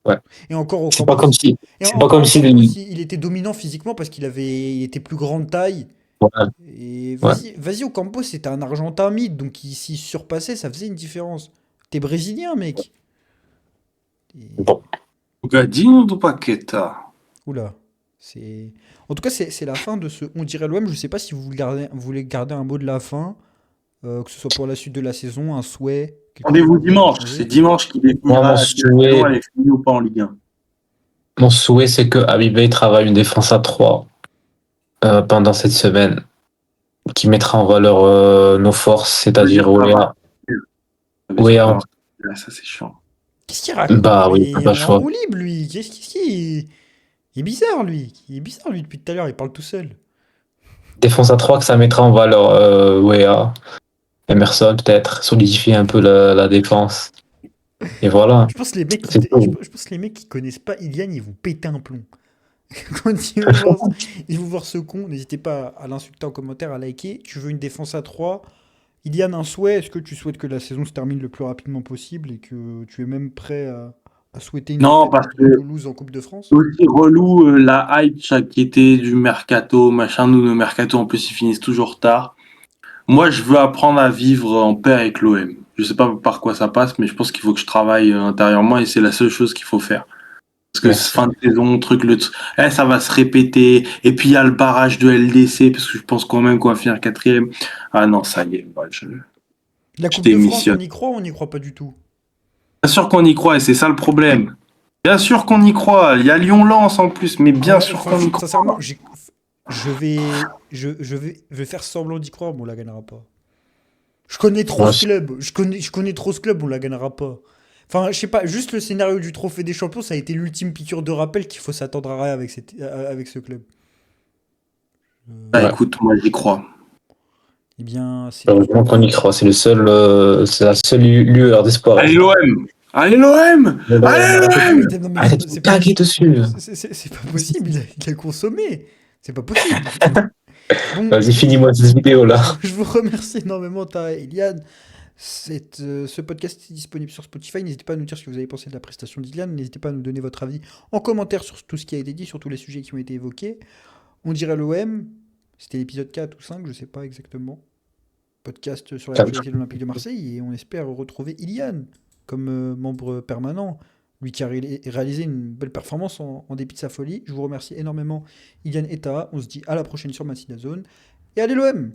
ouais.
Et encore
C'est pas
Ocampos.
comme si.
Et
C'est pas comme si.
Ocampos, il était dominant physiquement parce il était plus grande taille.
Ouais,
Et
ouais.
vas-y Ocampos, c'était un Argentin mid, donc s'il surpassait, ça faisait une différence. T'es brésilien, mec.
Bon.
Dinho do Paqueta.
Oula. En tout cas, c'est la fin de ce On dirait l'OM. Je sais pas si vous voulez garder un mot de la fin, que ce soit pour la suite de la saison, un souhait. quelque chose
Rendez-vous
que vous voulez
dimanche.
changer.
C'est dimanche qui définira si la saison elle est finie ou pas en Ligue 1.
Mon souhait, c'est que Habibé travaille une défense à 3 pendant cette semaine. qui mettra en valeur nos forces, c'est-à-dire OEA.
Ouais,
OEA,
ça c'est chiant.
Qu'est-ce qu'il raconte?
bah oui,
Il
t'as
est
pas le
en
choix.
roue libre, lui. Il est bizarre, lui. Il est bizarre, lui, depuis tout à l'heure. Il parle tout seul.
Défense à 3 que ça mettra en valeur OEA. Emerson, peut-être, solidifier un peu la défense. Et voilà,
Je pense que les mecs qui,
c'est tout.
je pense que les mecs qui connaissent pas Ilian, ils vont péter un plomb. Quand ils vont voir ce con, n'hésitez pas à l'insulter en commentaire, à liker. Tu veux une défense à 3? Ilian, un souhait? Est-ce que tu souhaites que la saison se termine le plus rapidement possible et que tu es même prêt à souhaiter une
Non,
défaite
parce
contre
que
Toulouse en Coupe de France?
c'est aussi relou la hype chaque été du mercato, machin. Nous, nos mercato en plus, ils finissent toujours tard. Moi, je veux apprendre à vivre en paix avec l'OM. Je sais pas par quoi ça passe, mais je pense qu'il faut que je travaille intérieurement et c'est la seule chose qu'il faut faire. Parce que
Merci.
fin de saison, ça va se répéter. Et puis il y a le barrage de LDC, parce que je pense quand même qu'on va finir quatrième. Ah non, ça y est,
La
je
Coupe de France, on
démissionne.
y croit ou on n'y croit pas du tout?
Bien sûr qu'on y croit, et c'est ça le problème. Bien sûr qu'on y croit. Il y a Lyon-Lens en plus, mais bien
Ouais,
sûr
enfin,
qu'on y croit.
sincèrement, je vais faire semblant d'y croire, mais on la gagnera pas. Je connais trop
Moi,
ce club. Je connais trop ce club, on la gagnera pas. Enfin, je sais pas, juste le scénario du Trophée des Champions, ça a été l'ultime piqûre de rappel qu'il faut s'attendre à rien avec ce club.
Bah
ouais.
écoute, moi j'y crois.
Eh bien, c'est tout ce que
Heureusement qu'on y croit. C'est c'est la seule lueur d'espoir.
Allez l'OM! Allez l'OM! Allez
Non,
l'OM!
mais
Arrête de
c'est
me
pas
taguer
possible.
dessus.
C'est pas possible, il a consommé. C'est pas possible. Bon,
Vas-y, finis-moi cette vidéo là.
je vous remercie énormément, Tara et Iliane. Ce podcast est disponible sur Spotify. N'hésitez pas à nous dire ce que vous avez pensé de la prestation d'Iliane. N'hésitez pas à nous donner votre avis en commentaire sur tout ce qui a été dit, sur tous les sujets qui ont été évoqués. On dirait l'OM. C'était l'épisode 4 ou 5, je sais pas exactement. Podcast sur l'actualité de l'Olympique de Marseille. Et on espère retrouver Iliane comme membre permanent. Lui qui a réalisé une belle performance en dépit de sa folie. Je vous remercie énormément, Iliane et Tara. On se dit à la prochaine sur Massina Zone. Et allez l'OM!